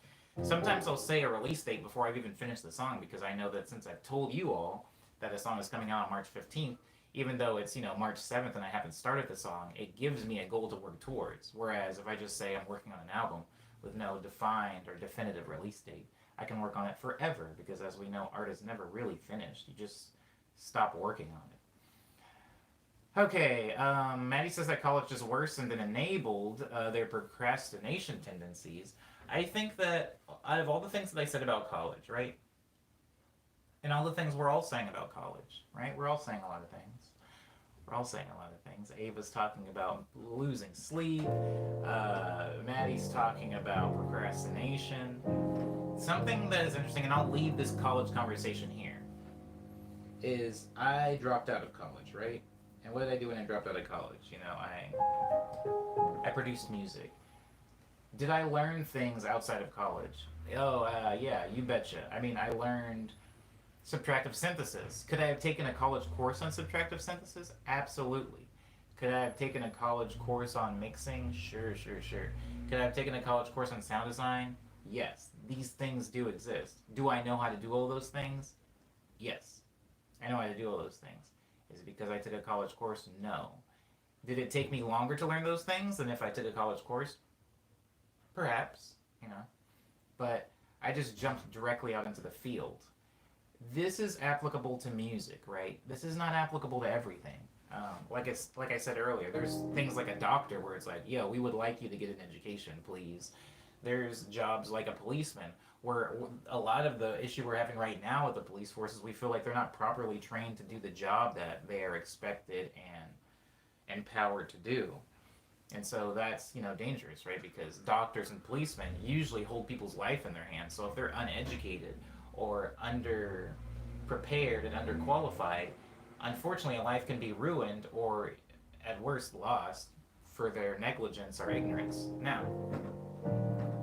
Sometimes I'll say a release date before I've even finished the song because I know that since I've told you all that a song is coming out on March 15th, even though it's, March 7th and I haven't started the song, it gives me a goal to work towards. Whereas if I just say I'm working on an album with no defined or definitive release date, I can work on it forever because as we know, art is never really finished. You just stop working on it. Okay, Maddie says that college just worsened and enabled their procrastination tendencies. I think that out of all the things that I said about college, right? And all the things we're all saying about college, right? We're all saying a lot of things. We're all saying a lot of things. Ava's talking about losing sleep. Maddie's talking about procrastination. Something that is interesting, and I'll leave this college conversation here, is I dropped out of college, right? And what did I do when I dropped out of college? I produced music. Did I learn things outside of college? Oh, yeah, you betcha. I mean, I learned subtractive synthesis. Could I have taken a college course on subtractive synthesis? Absolutely. Could I have taken a college course on mixing? Sure, sure, sure. Could I have taken a college course on sound design? Yes. These things do exist. Do I know how to do all those things? Yes. I know how to do all those things. Is it because I took a college course? No. Did it take me longer to learn those things than if I took a college course? Perhaps, you know. But I just jumped directly out into the field. This is applicable to music, right? This is not applicable to everything. Like I said earlier, there's things like a doctor where it's like, yo, we would like you to get an education, please. There's jobs like a policeman where a lot of the issue we're having right now with the police force is we feel like they're not properly trained to do the job that they are expected and empowered to do. And so that's, dangerous, right? Because doctors and policemen usually hold people's life in their hands. So if they're uneducated or under prepared and underqualified, unfortunately a life can be ruined or at worst lost for their negligence or ignorance. Now,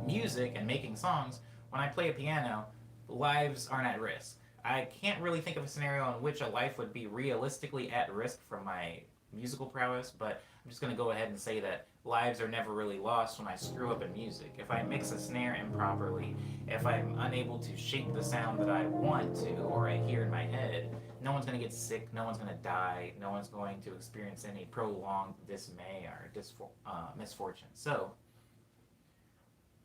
music and making songs, when I play a piano, lives aren't at risk. I can't really think of a scenario in which a life would be realistically at risk from my musical prowess, but I'm just going to go ahead and say that lives are never really lost when I screw up in music. If I mix a snare improperly, if I'm unable to shape the sound that I want to or I hear in my head, no one's going to get sick, no one's going to die, no one's going to experience any prolonged dismay or misfortune. So,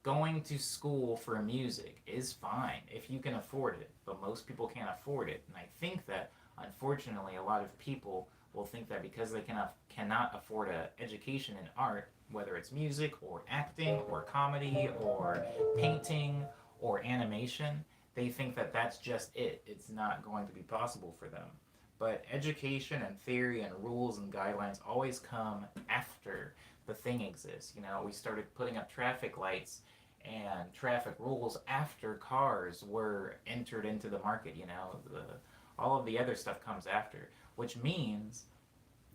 going to school for music is fine if you can afford it, but most people can't afford it. And I think that, unfortunately, a lot of people will think that because they cannot afford an education in art, whether it's music or acting or comedy or painting or animation, they think that that's just it. It's not going to be possible for them. But education and theory and rules and guidelines always come after the thing exists. We started putting up traffic lights and traffic rules after cars were entered into the market. All of the other stuff comes after, which means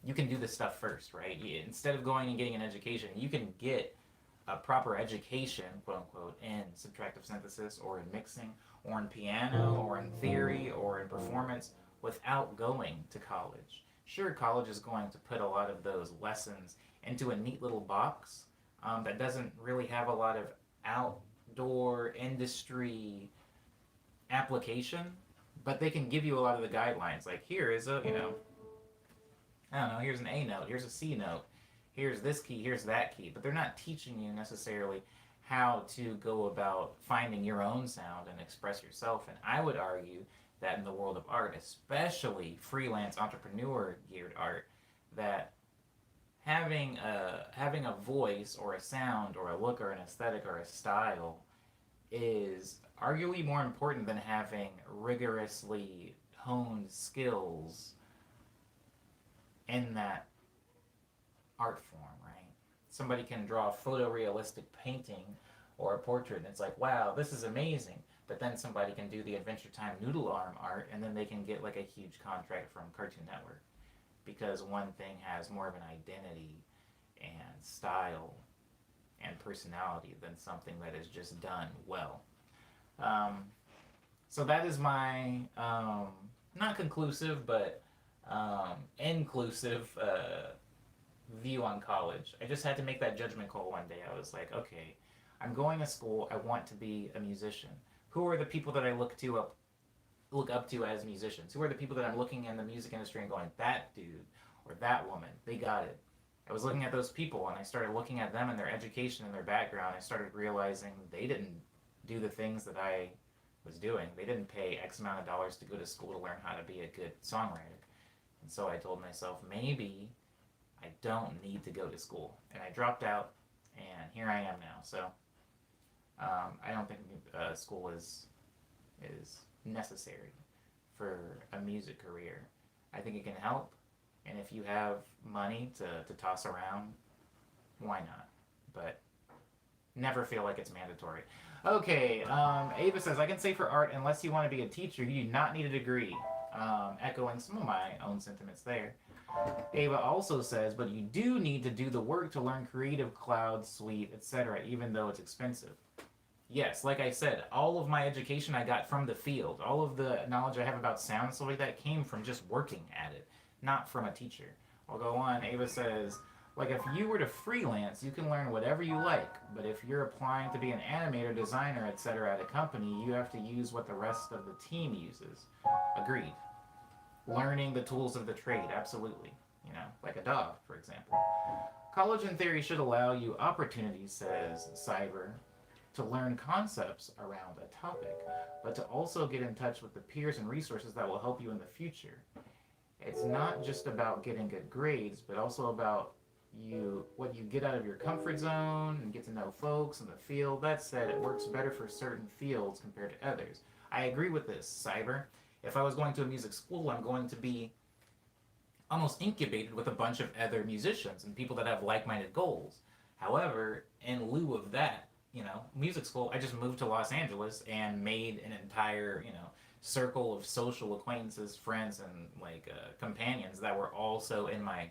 you can do this stuff first, right? Instead of going and getting an education, you can get a proper education, quote unquote, in subtractive synthesis or in mixing or in piano or in theory or in performance without going to college. Sure, college is going to put a lot of those lessons into a neat little box that doesn't really have a lot of outdoor industry application, but they can give you a lot of the guidelines. Like, here is a, I don't know, here's an A note, here's a C note, here's this key, here's that key. But they're not teaching you necessarily how to go about finding your own sound and express yourself. And I would argue that in the world of art, especially freelance entrepreneur geared art, that having a voice or a sound or a look or an aesthetic or a style is arguably more important than having rigorously honed skills in that art form, right? Somebody can draw a photorealistic painting or a portrait and it's like, wow, this is amazing. But then somebody can do the Adventure Time noodle arm art and then they can get like a huge contract from Cartoon Network because one thing has more of an identity and style and personality than something that is just done well. So that is my not conclusive but inclusive view on college. I just had to make that judgment call one day. I was like, okay, I'm going to school. I want to be a musician. Who are the people that I look up to as musicians? Who are the people that I'm looking in the music industry and going, that dude or that woman, they got it. I was looking at those people and I started looking at them and their education and their background. I started realizing they didn't do the things that I was doing. They didn't pay X amount of dollars to go to school to learn how to be a good songwriter. And so I told myself, maybe I don't need to go to school. And I dropped out and here I am now. So I don't think school is necessary for a music career. I think it can help, and if you have money to toss around, why not? But never feel like it's mandatory. Okay, Ava says, I can say for art, unless you want to be a teacher, you do not need a degree. Echoing some of my own sentiments there. Ava also says, but you do need to do the work to learn Creative Cloud, Suite, etc., even though it's expensive. Yes, like I said, all of my education I got from the field. All of the knowledge I have about sound and stuff like that came from just working at it, not from a teacher. I'll go on. Ava says, like if you were to freelance, you can learn whatever you like, but if you're applying to be an animator, designer, etc. at a company, you have to use what the rest of the team uses. Agreed. Learning the tools of the trade, absolutely. You know, like a dog, for example. College in theory should allow you opportunities, says Cyber, to learn concepts around a topic, but to also get in touch with the peers and resources that will help you in the future. It's not just about getting good grades, but also about what you get out of your comfort zone and get to know folks in the field. That said, it works better for certain fields compared to others. I agree with this, Cyber. If I was going to a music school, I'm going to be almost incubated with a bunch of other musicians and people that have like-minded goals. However, in lieu of that, music school, I just moved to Los Angeles and made an entire, circle of social acquaintances, friends, and companions that were also in my,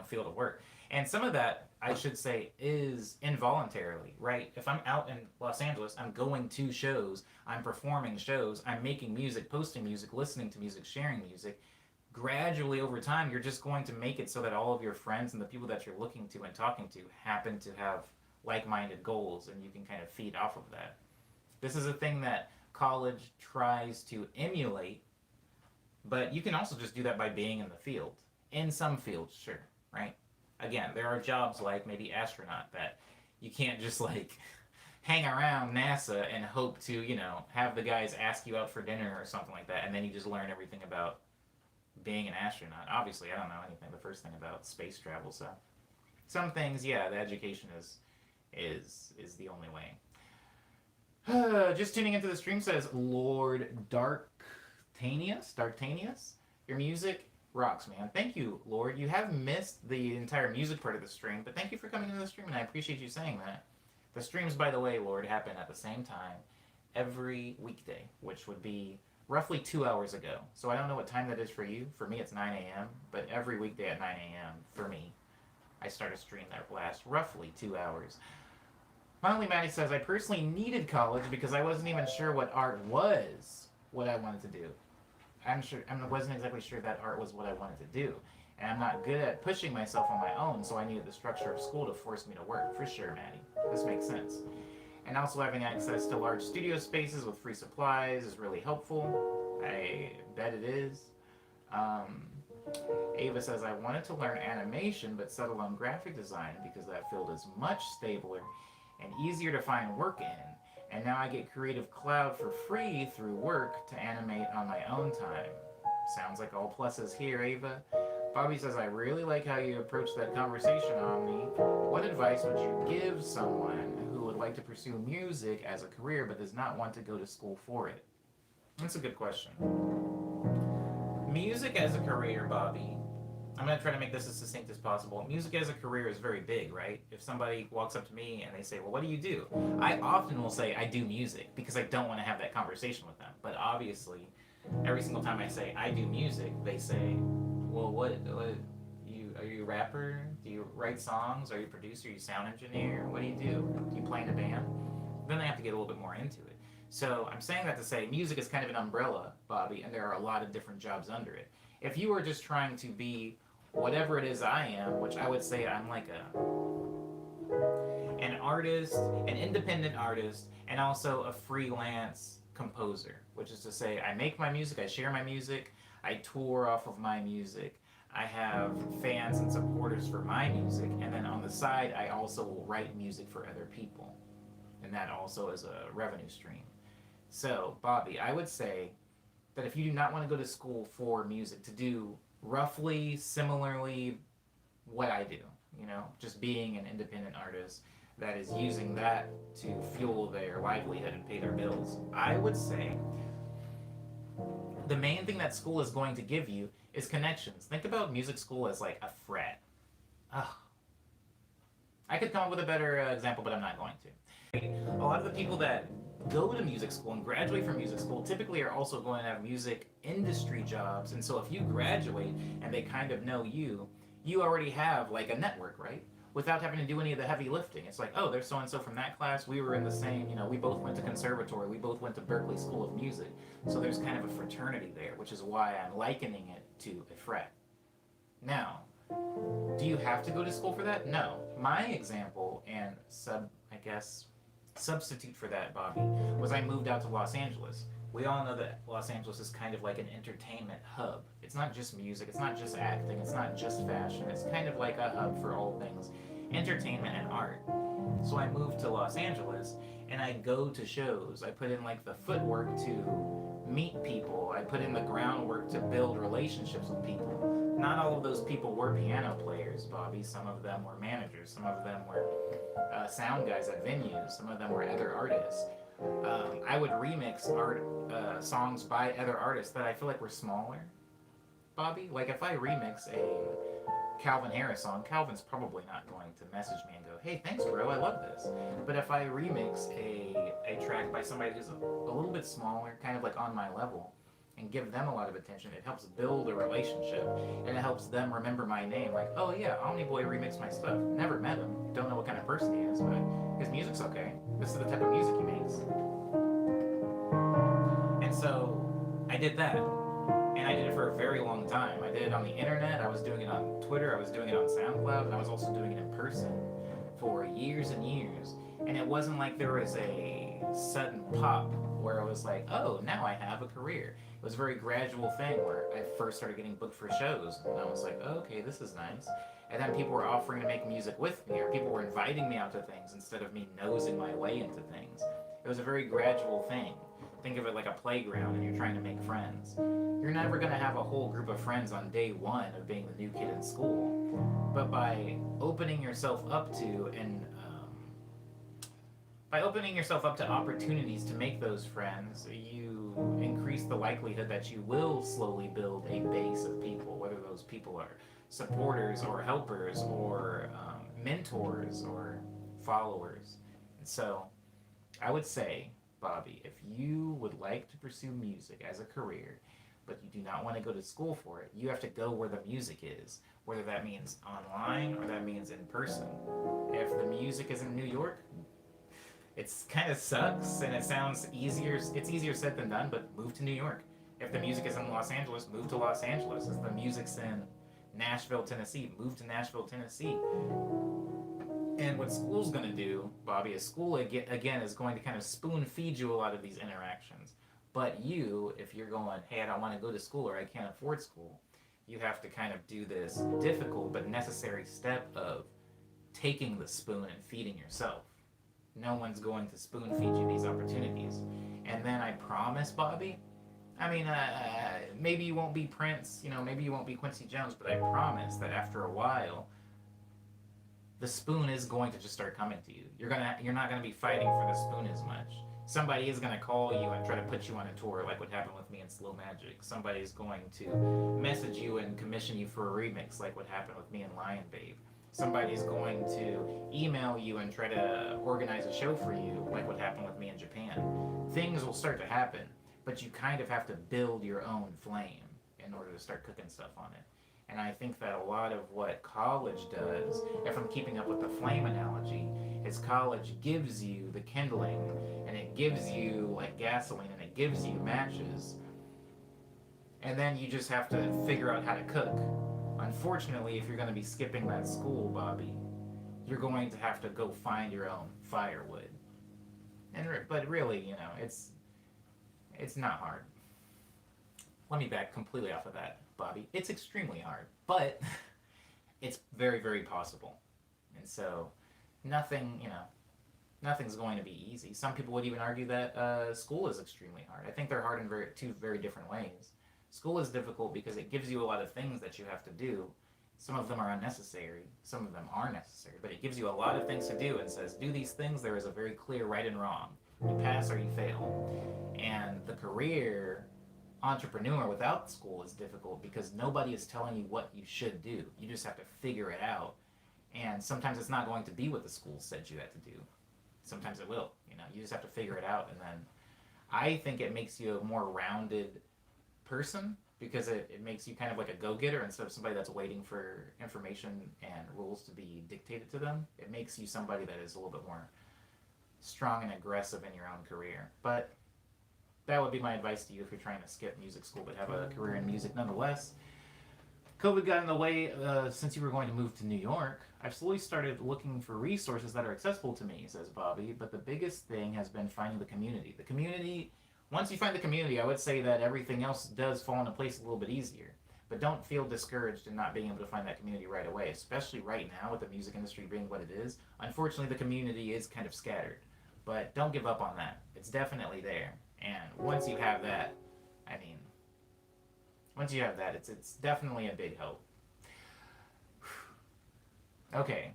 field of work. And some of that, I should say, is involuntarily, right? If I'm out in Los Angeles, I'm going to shows, I'm performing shows, I'm making music, posting music, listening to music, sharing music. Gradually over time, you're just going to make it so that all of your friends and the people that you're looking to and talking to happen to have like-minded goals, and you can kind of feed off of that. This is a thing that college tries to emulate, but you can also just do that by being in the field. In some fields, sure, right? Again, there are jobs like maybe astronaut that you can't just hang around NASA and hope to, have the guys ask you out for dinner or something like that, and then you just learn everything about being an astronaut. Obviously, I don't know anything, the first thing about space travel, so some things, yeah, the education is the only way. Just tuning into the stream, says Lord Darktanius. Your music rocks, man. Thank you, Lord. You have missed the entire music part of the stream, but thank you for coming into the stream, and I appreciate you saying that. The streams, by the way, Lord, happen at the same time every weekday, which would be roughly 2 hours ago. So I don't know what time that is for you. For me, it's 9 a.m., but every weekday at 9 a.m. for me, I start a stream that lasts roughly 2 hours. Finally, Maddie says, I personally needed college because I wasn't even sure what art was what I wanted to do. I wasn't exactly sure that art was what I wanted to do. And I'm not good at pushing myself on my own, so I needed the structure of school to force me to work. For sure, Maddie. This makes sense. And also having access to large studio spaces with free supplies is really helpful. I bet it is. Ava says, I wanted to learn animation, but settled on graphic design because that field is much stabler and easier to find work in. And now I get Creative Cloud for free through work to animate on my own time. Sounds like all pluses here, Ava. Bobby says, I really like how you approach that conversation, Omni. What advice would you give someone who would like to pursue music as a career but does not want to go to school for it? That's a good question. Music as a career, Bobby. I'm going to try to make this as succinct as possible. Music as a career is very big, right? If somebody walks up to me and they say, well, what do you do? I often will say, I do music, because I don't want to have that conversation with them. But obviously, every single time I say, I do music, they say, well, what are you a rapper? Do you write songs? Are you a producer? Are you a sound engineer? What do you do? Do you play in a band? Then I have to get a little bit more into it. So I'm saying that to say music is kind of an umbrella, Bobby, and there are a lot of different jobs under it. If you are just trying to be whatever it is I am, which I would say I'm like an artist, an independent artist, and also a freelance composer, which is to say I make my music, I share my music, I tour off of my music, I have fans and supporters for my music, and then on the side I also will write music for other people, and that also is a revenue stream. So, Bobby, I would say that if you do not want to go to school for music, to do roughly similarly what I do, just being an independent artist that is using that to fuel their livelihood and pay their bills, I would say the main thing that school is going to give you is connections. Think about music school as like a frat. I could come up with a better example, but I'm not going to. A lot of the people that go to music school and graduate from music school typically are also going to have music industry jobs. And so if you graduate and they kind of know you, you already have like a network, right? Without having to do any of the heavy lifting. It's like, oh, there's so and so from that class. We were in the same, we both went to conservatory. We both went to Berklee School of Music. So there's kind of a fraternity there, which is why I'm likening it to a frat. Now, do you have to go to school for that? No. My example and substitute for that, Bobby, was I moved out to Los Angeles. We all know that Los Angeles is kind of like an entertainment hub. It's not just music, it's not just acting, it's not just fashion. It's kind of like a hub for all things entertainment and art. So I moved to Los Angeles and I go to shows. I put in like the footwork to meet people. I put in the groundwork to build relationships with people. Not all of those people were piano players, Bobby. Some of them were managers. Some of them were sound guys at venues. Some of them were other artists. I would remix songs by other artists that I feel like were smaller, Bobby. Like if I remix a Calvin Harris song, Calvin's probably not going to message me and go, hey, thanks bro, I love this. But if I remix a track by somebody who's a little bit smaller, kind of like on my level, and give them a lot of attention, it helps build a relationship, and it helps them remember my name. Like, oh yeah, Omniboy remixed my stuff. Never met him, don't know what kind of person he is, but his music's okay. This is the type of music he makes. And so I did that. And I did it for a very long time. I did it on the internet, I was doing it on Twitter, I was doing it on SoundCloud, and I was also doing it in person for years and years. And it wasn't like there was a sudden pop where it was like, oh, now I have a career. It was a very gradual thing where I first started getting booked for shows, and I was like, oh, okay, this is nice. And then people were offering to make music with me, or people were inviting me out to things instead of me nosing my way into things. It was a very gradual thing. Think of it like a playground and you're trying to make friends. You're never going to have a whole group of friends on day one of being the new kid in school. But by opening yourself up to opportunities to make those friends, you increase the likelihood that you will slowly build a base of people, whether those people are supporters or helpers or mentors or followers. And so I would say, Bobby, if you would like to pursue music as a career, but you do not want to go to school for it, you have to go where the music is, whether that means online or that means in person. If the music is in New York, it's kind of sucks and it sounds easier. It's easier said than done, but move to New York. If the music is in Los Angeles, move to Los Angeles. If the music's in Nashville, Tennessee, move to Nashville, Tennessee. And what school's going to do, Bobby, is school again is going to kind of spoon feed you a lot of these interactions. But you, if you're going, hey, I don't want to go to school or I can't afford school, you have to kind of do this difficult but necessary step of taking the spoon and feeding yourself. No one's going to spoon feed you these opportunities. And then I promise, Bobby, maybe you won't be Prince, maybe you won't be Quincy Jones, but I promise that after a while, the spoon is going to just start coming to you. You're not gonna be fighting for the spoon as much. Somebody is gonna call you and try to put you on a tour, like what happened with me in Slow Magic. Somebody's going to message you and commission you for a remix, like what happened with me in Lion Babe. Somebody's going to email you and try to organize a show for you, like what happened with me in Japan. Things will start to happen, but you kind of have to build your own flame in order to start cooking stuff on it. And I think that a lot of what college does, if I'm keeping up with the flame analogy, is college gives you the kindling, and it gives you like gasoline, and it gives you matches. And then you just have to figure out how to cook. Unfortunately, if you're going to be skipping that school, Bobby, you're going to have to go find your own firewood. But really, it's not hard. Let me back completely off of that, Bobby. It's extremely hard, but it's very, very possible. And so nothing's going to be easy. Some people would even argue that school is extremely hard. I think they're hard in two very different ways. School is difficult because it gives you a lot of things that you have to do. Some of them are unnecessary, some of them are necessary, but it gives you a lot of things to do and says, do these things, there is a very clear right and wrong. You pass or you fail. And the career entrepreneur without school is difficult because nobody is telling you what you should do. You just have to figure it out. And sometimes it's not going to be what the school said you had to do. sometimes it will. You know, you just have to figure it out, and then I think it makes you a more rounded person because it makes you kind of like a go-getter instead of somebody that's waiting for information and rules to be dictated to them. It makes you somebody that is a little bit more strong and aggressive in your own career. But that would be my advice to you if you're trying to skip music school but have a career in music nonetheless. COVID got in the way since you were going to move to New York. I've slowly started looking for resources that are accessible to me, says Bobby, but the biggest thing has been finding the community. The community, once you find the community, I would say that everything else does fall into place a little bit easier. But don't feel discouraged in not being able to find that community right away, especially right now with the music industry being what it is. Unfortunately, the community is kind of scattered. But don't give up on that. It's definitely there. And once you have that, I mean, once you have that, it's definitely a big help. Okay.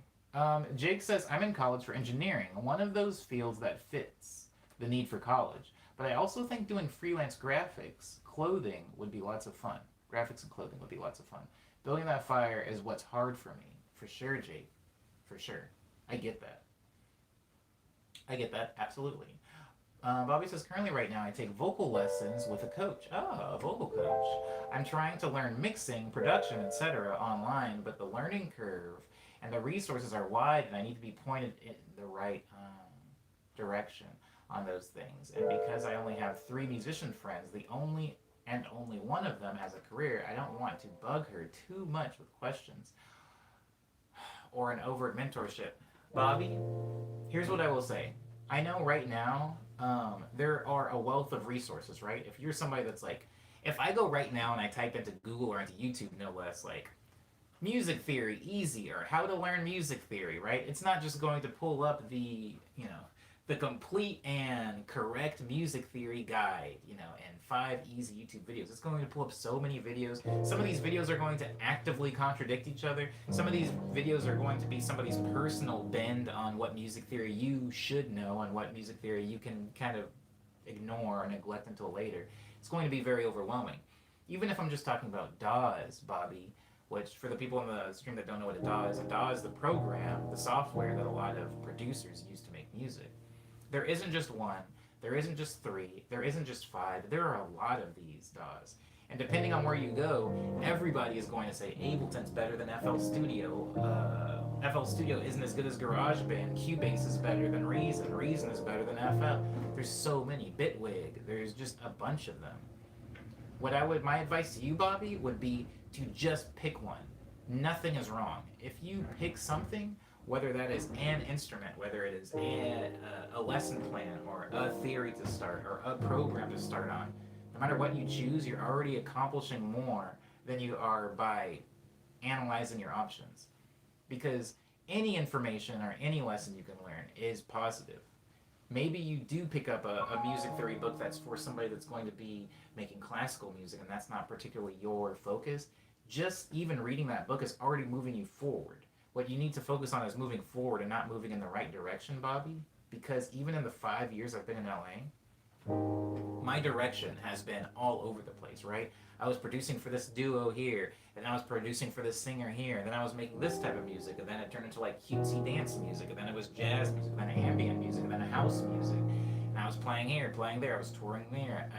Jake says, I'm in college for engineering, one of those fields that fits the need for college. But I also think doing freelance graphics, clothing would be lots of fun. Graphics and clothing would be lots of fun. Building that fire is what's hard for me. For sure, Jake. For sure. I get that. I get that, absolutely. Bobby says, currently right now I take vocal lessons with a coach. Oh, a vocal coach. I'm trying to learn mixing, production, etc. online, but the learning curve and the resources are wide and I need to be pointed in the right direction on those things. And because I only have 3 musician friends, the only one of them has a career, I don't want to bug her too much with questions or an overt mentorship. Bobby, here's what I will say. I know right now there are a wealth of resources, right? If you're somebody that's like, if I go right now and I type into Google or into YouTube, no less, like, music theory, easy, or how to learn music theory, right? It's not just going to pull up the, the complete and correct music theory guide, and 5 easy YouTube videos. It's going to pull up so many videos. Some of these videos are going to actively contradict each other. Some of these videos are going to be somebody's personal bend on what music theory you should know and what music theory you can kind of ignore or neglect until later. It's going to be very overwhelming. Even if I'm just talking about DAWs, Bobby, which for the people on the stream that don't know what a DAW is the program, the software that a lot of producers use to make music. There isn't just one, there isn't just 3, there isn't just 5, there are a lot of these DAWs. And depending on where you go, everybody is going to say Ableton's better than FL Studio, FL Studio isn't as good as GarageBand, Cubase is better than Reason, Reason is better than FL. There's so many, Bitwig, there's just a bunch of them. My advice to you, Bobby, would be to just pick one. Nothing is wrong. If you pick something, whether that is an instrument, whether it is a lesson plan or a theory to start or a program to start on, no matter what you choose, you're already accomplishing more than you are by analyzing your options. Because any information or any lesson you can learn is positive. Maybe you do pick up a music theory book that's for somebody that's going to be making classical music and that's not particularly your focus. Just even reading that book is already moving you forward. What you need to focus on is moving forward and not moving in the right direction, Bobby. Because even in the 5 years I've been in LA, my direction has been all over the place, right? I was producing for this duo here, and I was producing for this singer here, and then I was making this type of music, and then it turned into like cutesy dance music, and then it was jazz music, and then ambient music, and then house music. And I was playing here, playing there, I was touring there.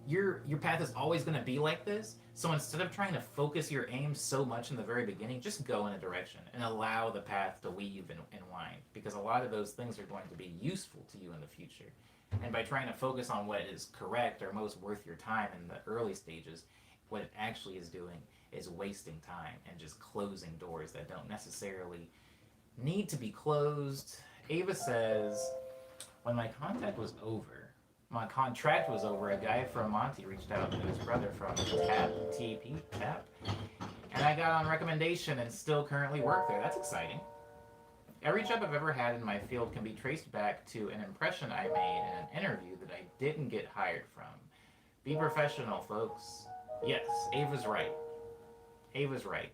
Your path is always going to be like this, so instead of trying to focus your aim so much in the very beginning, just go in a direction and allow the path to weave and wind, because a lot of those things are going to be useful to you in the future. And by trying to focus on what is correct or most worth your time in the early stages, what it actually is doing is wasting time and just closing doors that don't necessarily need to be closed. Ava says, when my contract was over, a guy from Monty reached out to his brother from TAP, and I got on recommendation and still currently work there. That's exciting. Every job I've ever had in my field can be traced back to an impression I made in an interview that I didn't get hired from. Be professional, folks. Yes, Ava's right. Ava's right.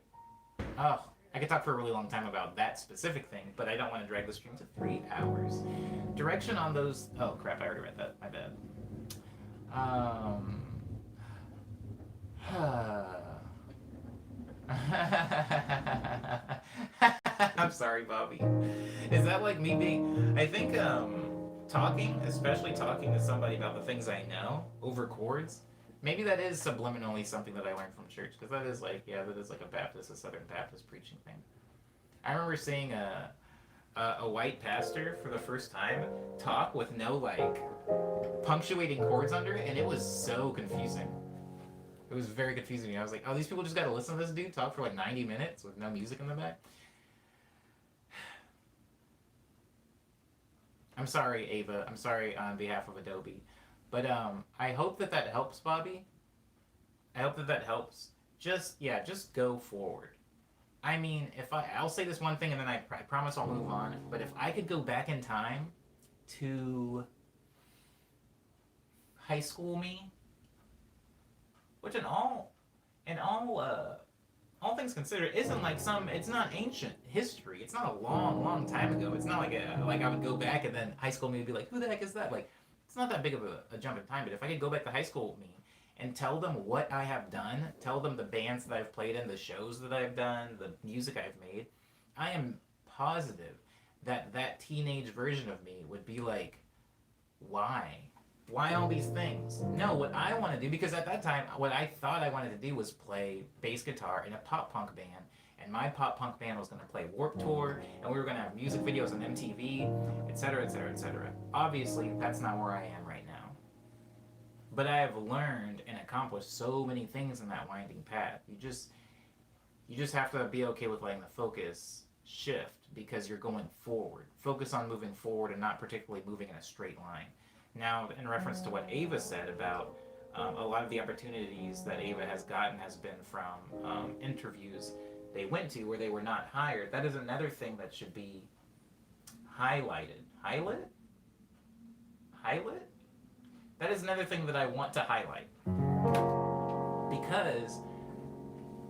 Oh, I could talk for a really long time about that specific thing, but I don't want to drag the stream to 3 hours. Direction on those... Oh, crap, I already read that. My bad. I'm sorry, Bobby. Is that like me being? I think talking, especially talking to somebody about the things I know over chords. Maybe that is subliminally something that I learned from church, because that is like, yeah, that is like a Southern Baptist preaching thing. I remember seeing a white pastor for the first time talk with no like punctuating chords under it, and it was so confusing. It was very confusing. I was like, oh, these people just got to listen to this dude talk for like 90 minutes with no music in the back. I'm sorry, Ava. I'm sorry on behalf of Adobe. But I hope that that helps, Bobby. I hope that that helps. Just go forward. I mean, I'll say this one thing and then I promise I'll move on. But if I could go back in time to high school me, which all things considered, isn't like it's not ancient history. It's not a long time ago. It's not like I would go back and then high school me would be like, who the heck is that? Like, it's not that big of a jump in time. But if I could go back to high school me and tell them what I have done, tell them the bands that I've played in, the shows that I've done, the music I've made, I am positive that that teenage version of me would be like, why? Why all these things? No, what I want to do, because at that time, what I thought I wanted to do was play bass guitar in a pop punk band, and my pop punk band was going to play Warped Tour, and we were going to have music videos on MTV, etc., etc., etc. Obviously, that's not where I am right now. But I have learned and accomplished so many things in that winding path. You just have to be okay with letting the focus shift, because you're going forward. Focus on moving forward and not particularly moving in a straight line. Now, in reference to what Ava said about a lot of the opportunities that Ava has gotten has been from interviews they went to where they were not hired, that is another thing that should be highlighted. Highlight? That is another thing that I want to highlight. Because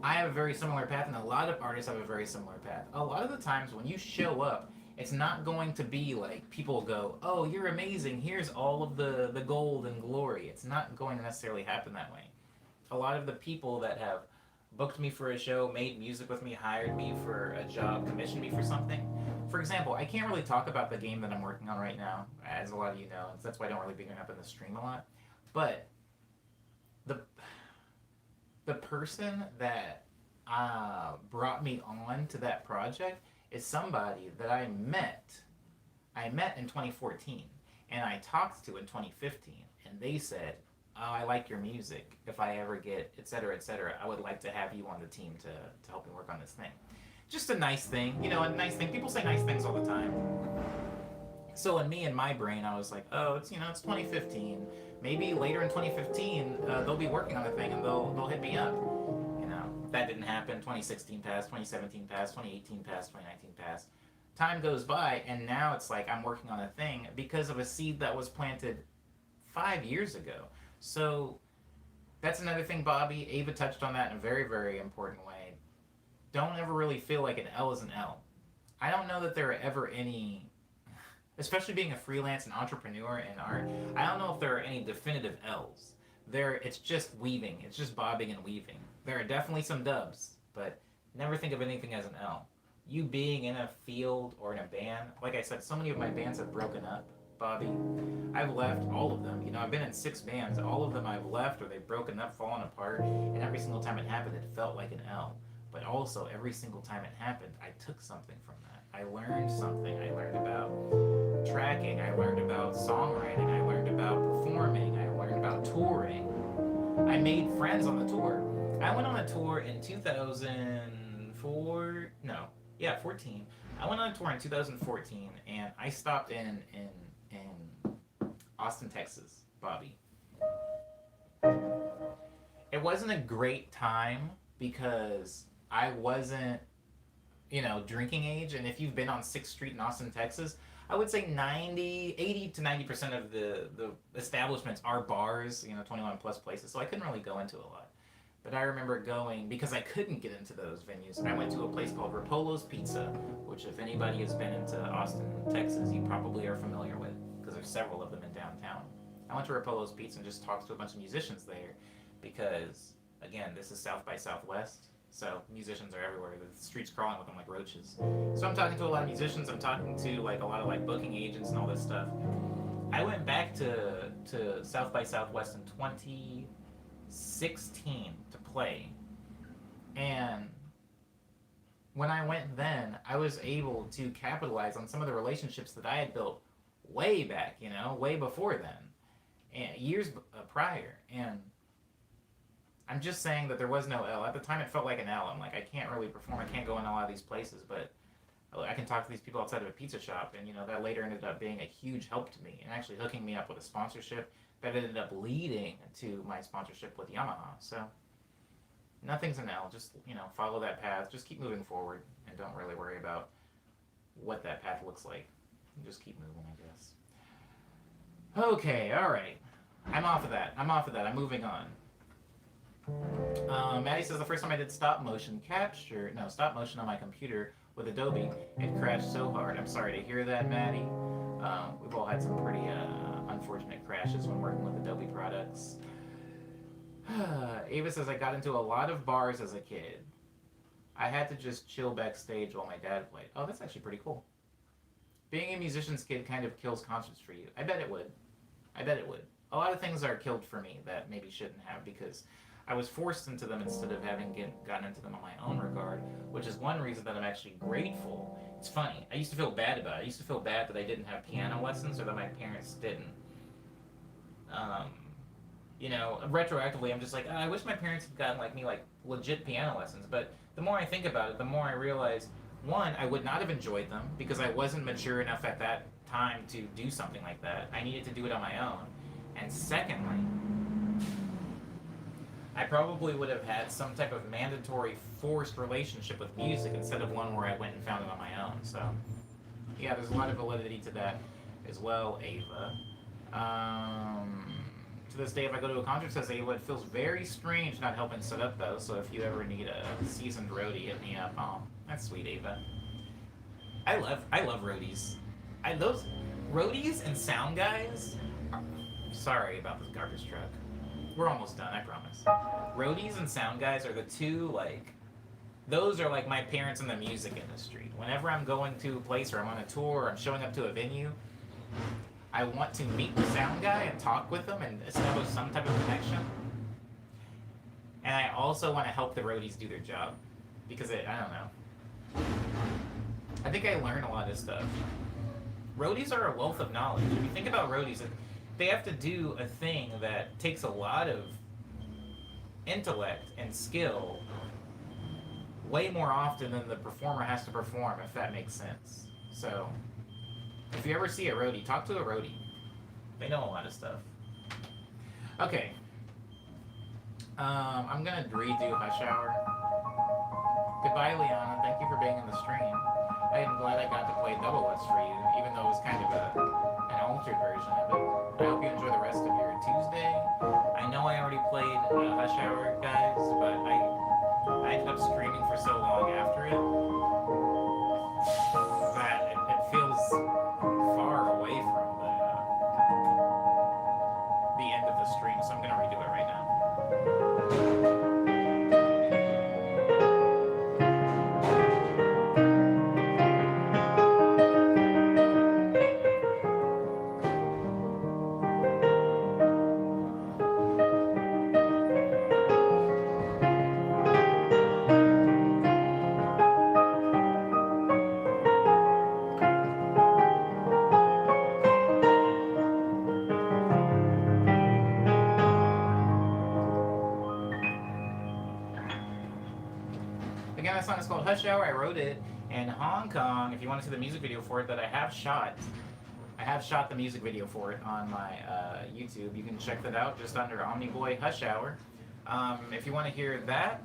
I have a very similar path, and a lot of artists have a very similar path. A lot of the times when you show up, it's not going to be like people go, oh, you're amazing, here's all of the gold and glory. It's not going to necessarily happen that way. A lot of the people that have booked me for a show, made music with me, hired me for a job, commissioned me for something. For example, I can't really talk about the game that I'm working on right now, as a lot of you know. That's why I don't really bring it up in the stream a lot. But the person that brought me on to that project is somebody that I met in 2014, and I talked to in 2015, and they said, oh, I like your music. If I ever get, etc., etc., I would like to have you on the team to help me work on this thing. Just a nice thing, a nice thing. People say nice things all the time. So in my brain, I was like, oh, it's 2015. Maybe later in 2015, they'll be working on the thing and they'll hit me up. That didn't happen. 2016 passed, 2017 passed, 2018 passed, 2019 passed. Time goes by, and now it's like I'm working on a thing because of a seed that was planted 5 years ago. So that's another thing, Bobby. Ava touched on that in a very, very important way. Don't ever really feel like an L is an L. I don't know that there are ever any, especially being a freelance and entrepreneur in art, I don't know if there are any definitive L's. It's just weaving. It's just bobbing and weaving. There are definitely some dubs, but never think of anything as an L. You being in a field or in a band, like I said, so many of my bands have broken up, Bobby. I've left all of them. I've been in 6 bands. All of them I've left or they've broken up, fallen apart, and every single time it happened, it felt like an L. But also, every single time it happened, I took something from that. I learned something. I learned about tracking. I learned about songwriting. I learned about performing. I learned about touring. I made friends on the tour. I went on a tour in 14. I went on a tour in 2014, and I stopped in Austin, Texas, Bobby. It wasn't a great time because I wasn't, drinking age. And if you've been on 6th Street in Austin, Texas, I would say 80 to 90% of the establishments are bars, 21 plus places. So I couldn't really go into a lot. But I remember going, because I couldn't get into those venues, I went to a place called Rapolo's Pizza, which if anybody has been into Austin, Texas, you probably are familiar with, because there's several of them in downtown. I went to Rapolo's Pizza and just talked to a bunch of musicians there, because, again, this is South by Southwest. So musicians are everywhere. The streets crawling with them like roaches. So I'm talking to a lot of musicians. I'm talking to like a lot of like booking agents and all this stuff. I went back to South by Southwest in 2016 to play, and when I went then, I was able to capitalize on some of the relationships that I had built way back, you know, way before then, and years prior. And I'm just saying that there was no L. At the time, it felt like an L. I'm like, I can't really perform. I can't go in a lot of these places, but I can talk to these people outside of a pizza shop. And, you know, that later ended up being a huge help to me and actually hooking me up with a sponsorship that ended up leading to my sponsorship with Yamaha. So nothing's an L. Just, you know, follow that path. Just keep moving forward and don't really worry about what that path looks like. Just keep moving, I guess. Okay, all right. I'm off of that. I'm moving on. Maddie says the first time I did stop motion on my computer with Adobe, it crashed so hard. I'm sorry to hear that, Maddie. We've all had some pretty unfortunate crashes when working with Adobe products. Ava says I got into a lot of bars as a kid. I had to just chill backstage while my dad played. Oh, that's actually pretty cool. Being a musician's kid kind of kills concerts for you. I bet it would. A lot of things are killed for me that maybe shouldn't have, because I was forced into them instead of having gotten into them on my own regard, which is one reason that I'm actually grateful. It's funny. I used to feel bad about it. I used to feel bad that I didn't have piano lessons or that my parents didn't. You know, retroactively, I'm just like, I wish my parents had gotten like me like legit piano lessons. But the more I think about it, the more I realize, one, I would not have enjoyed them because I wasn't mature enough at that time to do something like that. I needed to do it on my own. And secondly, I probably would have had some type of mandatory forced relationship with music instead of one where I went and found it on my own. So, yeah, there's a lot of validity to that as well, Ava. To this day, if I go to a concert, says Ava, it feels very strange not helping set up though. So if you ever need a seasoned roadie, hit me up. Oh, that's sweet, Ava. I love roadies. Those roadies and sound guys. Sorry about this garbage truck. We're almost done, I promise. Roadies and sound guys are the two, like, those are like my parents in the music industry. Whenever I'm going to a place or I'm on a tour or I'm showing up to a venue, I want to meet the sound guy and talk with them and establish some type of connection. And I also want to help the roadies do their job. Because I don't know. I think I learn a lot of stuff. Roadies are a wealth of knowledge. If you think about roadies, they have to do a thing that takes a lot of intellect and skill way more often than the performer has to perform, if that makes sense. So, if you ever see a roadie, talk to a roadie. They know a lot of stuff. Okay. I'm gonna redo Hush Hour. Goodbye, Liana. Thank you for being in the stream. I am glad I got to play Double West for you, even though it was kind of an altered version of it. I hope you enjoy the rest of your Tuesday. I know I already played Hush Hour, guys, but I ended up streaming for so long after it that it feels far away from the end of the stream, so I'm going to redo it right now. Again, that song is called Hush Hour. I wrote it in Hong Kong. If you want to see the music video for it that I have shot the music video for it on my YouTube. You can check that out just under Omniboy Hush Hour. If you want to hear that,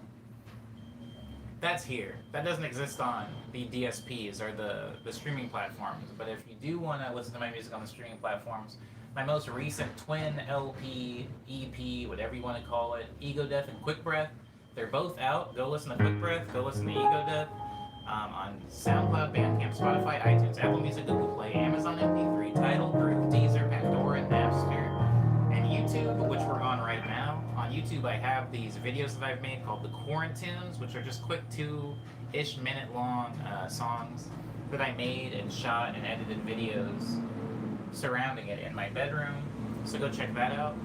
that's here. That doesn't exist on the DSPs or the streaming platforms. But if you do want to listen to my music on the streaming platforms, my most recent twin LP, EP, whatever you want to call it, Ego Death and Quick Breath, they're both out. Go listen to Quick Breath. Go listen to Ego Death on SoundCloud, Bandcamp, Spotify, iTunes, Apple Music, Google Play, Amazon MP3, Tidal, Groove, Deezer, Pandora, Napster, and YouTube, which we're on right now. On YouTube, I have these videos that I've made called the Quarantunes, which are just quick 2-ish minute long songs that I made and shot and edited videos surrounding it in my bedroom. So go check that out.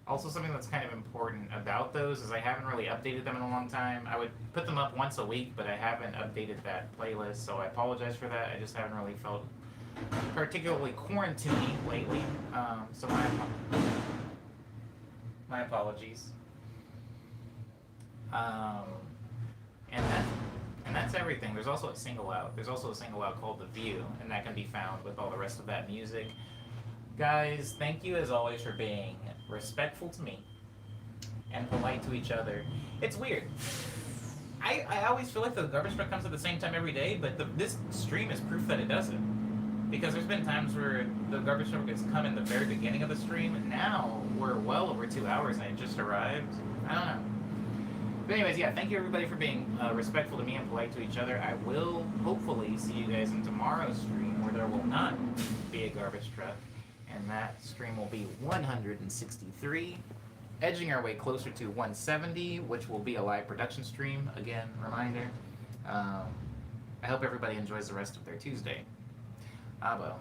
Also, something that's kind of important about those is I haven't really updated them in a long time. I would put them up once a week, but I haven't updated that playlist, so I apologize for that. I just haven't really felt particularly quarantiney lately. So my apologies. And that's everything. There's also a single out. There's also a single out called The View, and that can be found with all the rest of that music. Guys, thank you as always for being respectful to me and polite to each other. It's weird. I always feel like the garbage truck comes at the same time every day, but this stream is proof that it doesn't. Because there's been times where the garbage truck has come in the very beginning of the stream, and now we're well over 2 hours and it just arrived. I don't know. But anyways, yeah, thank you everybody for being respectful to me and polite to each other. I will hopefully see you guys in tomorrow's stream where there will not be a garbage truck. And that stream will be 163, edging our way closer to 170, which will be a live production stream. Again, reminder. I hope everybody enjoys the rest of their Tuesday. Ah, well.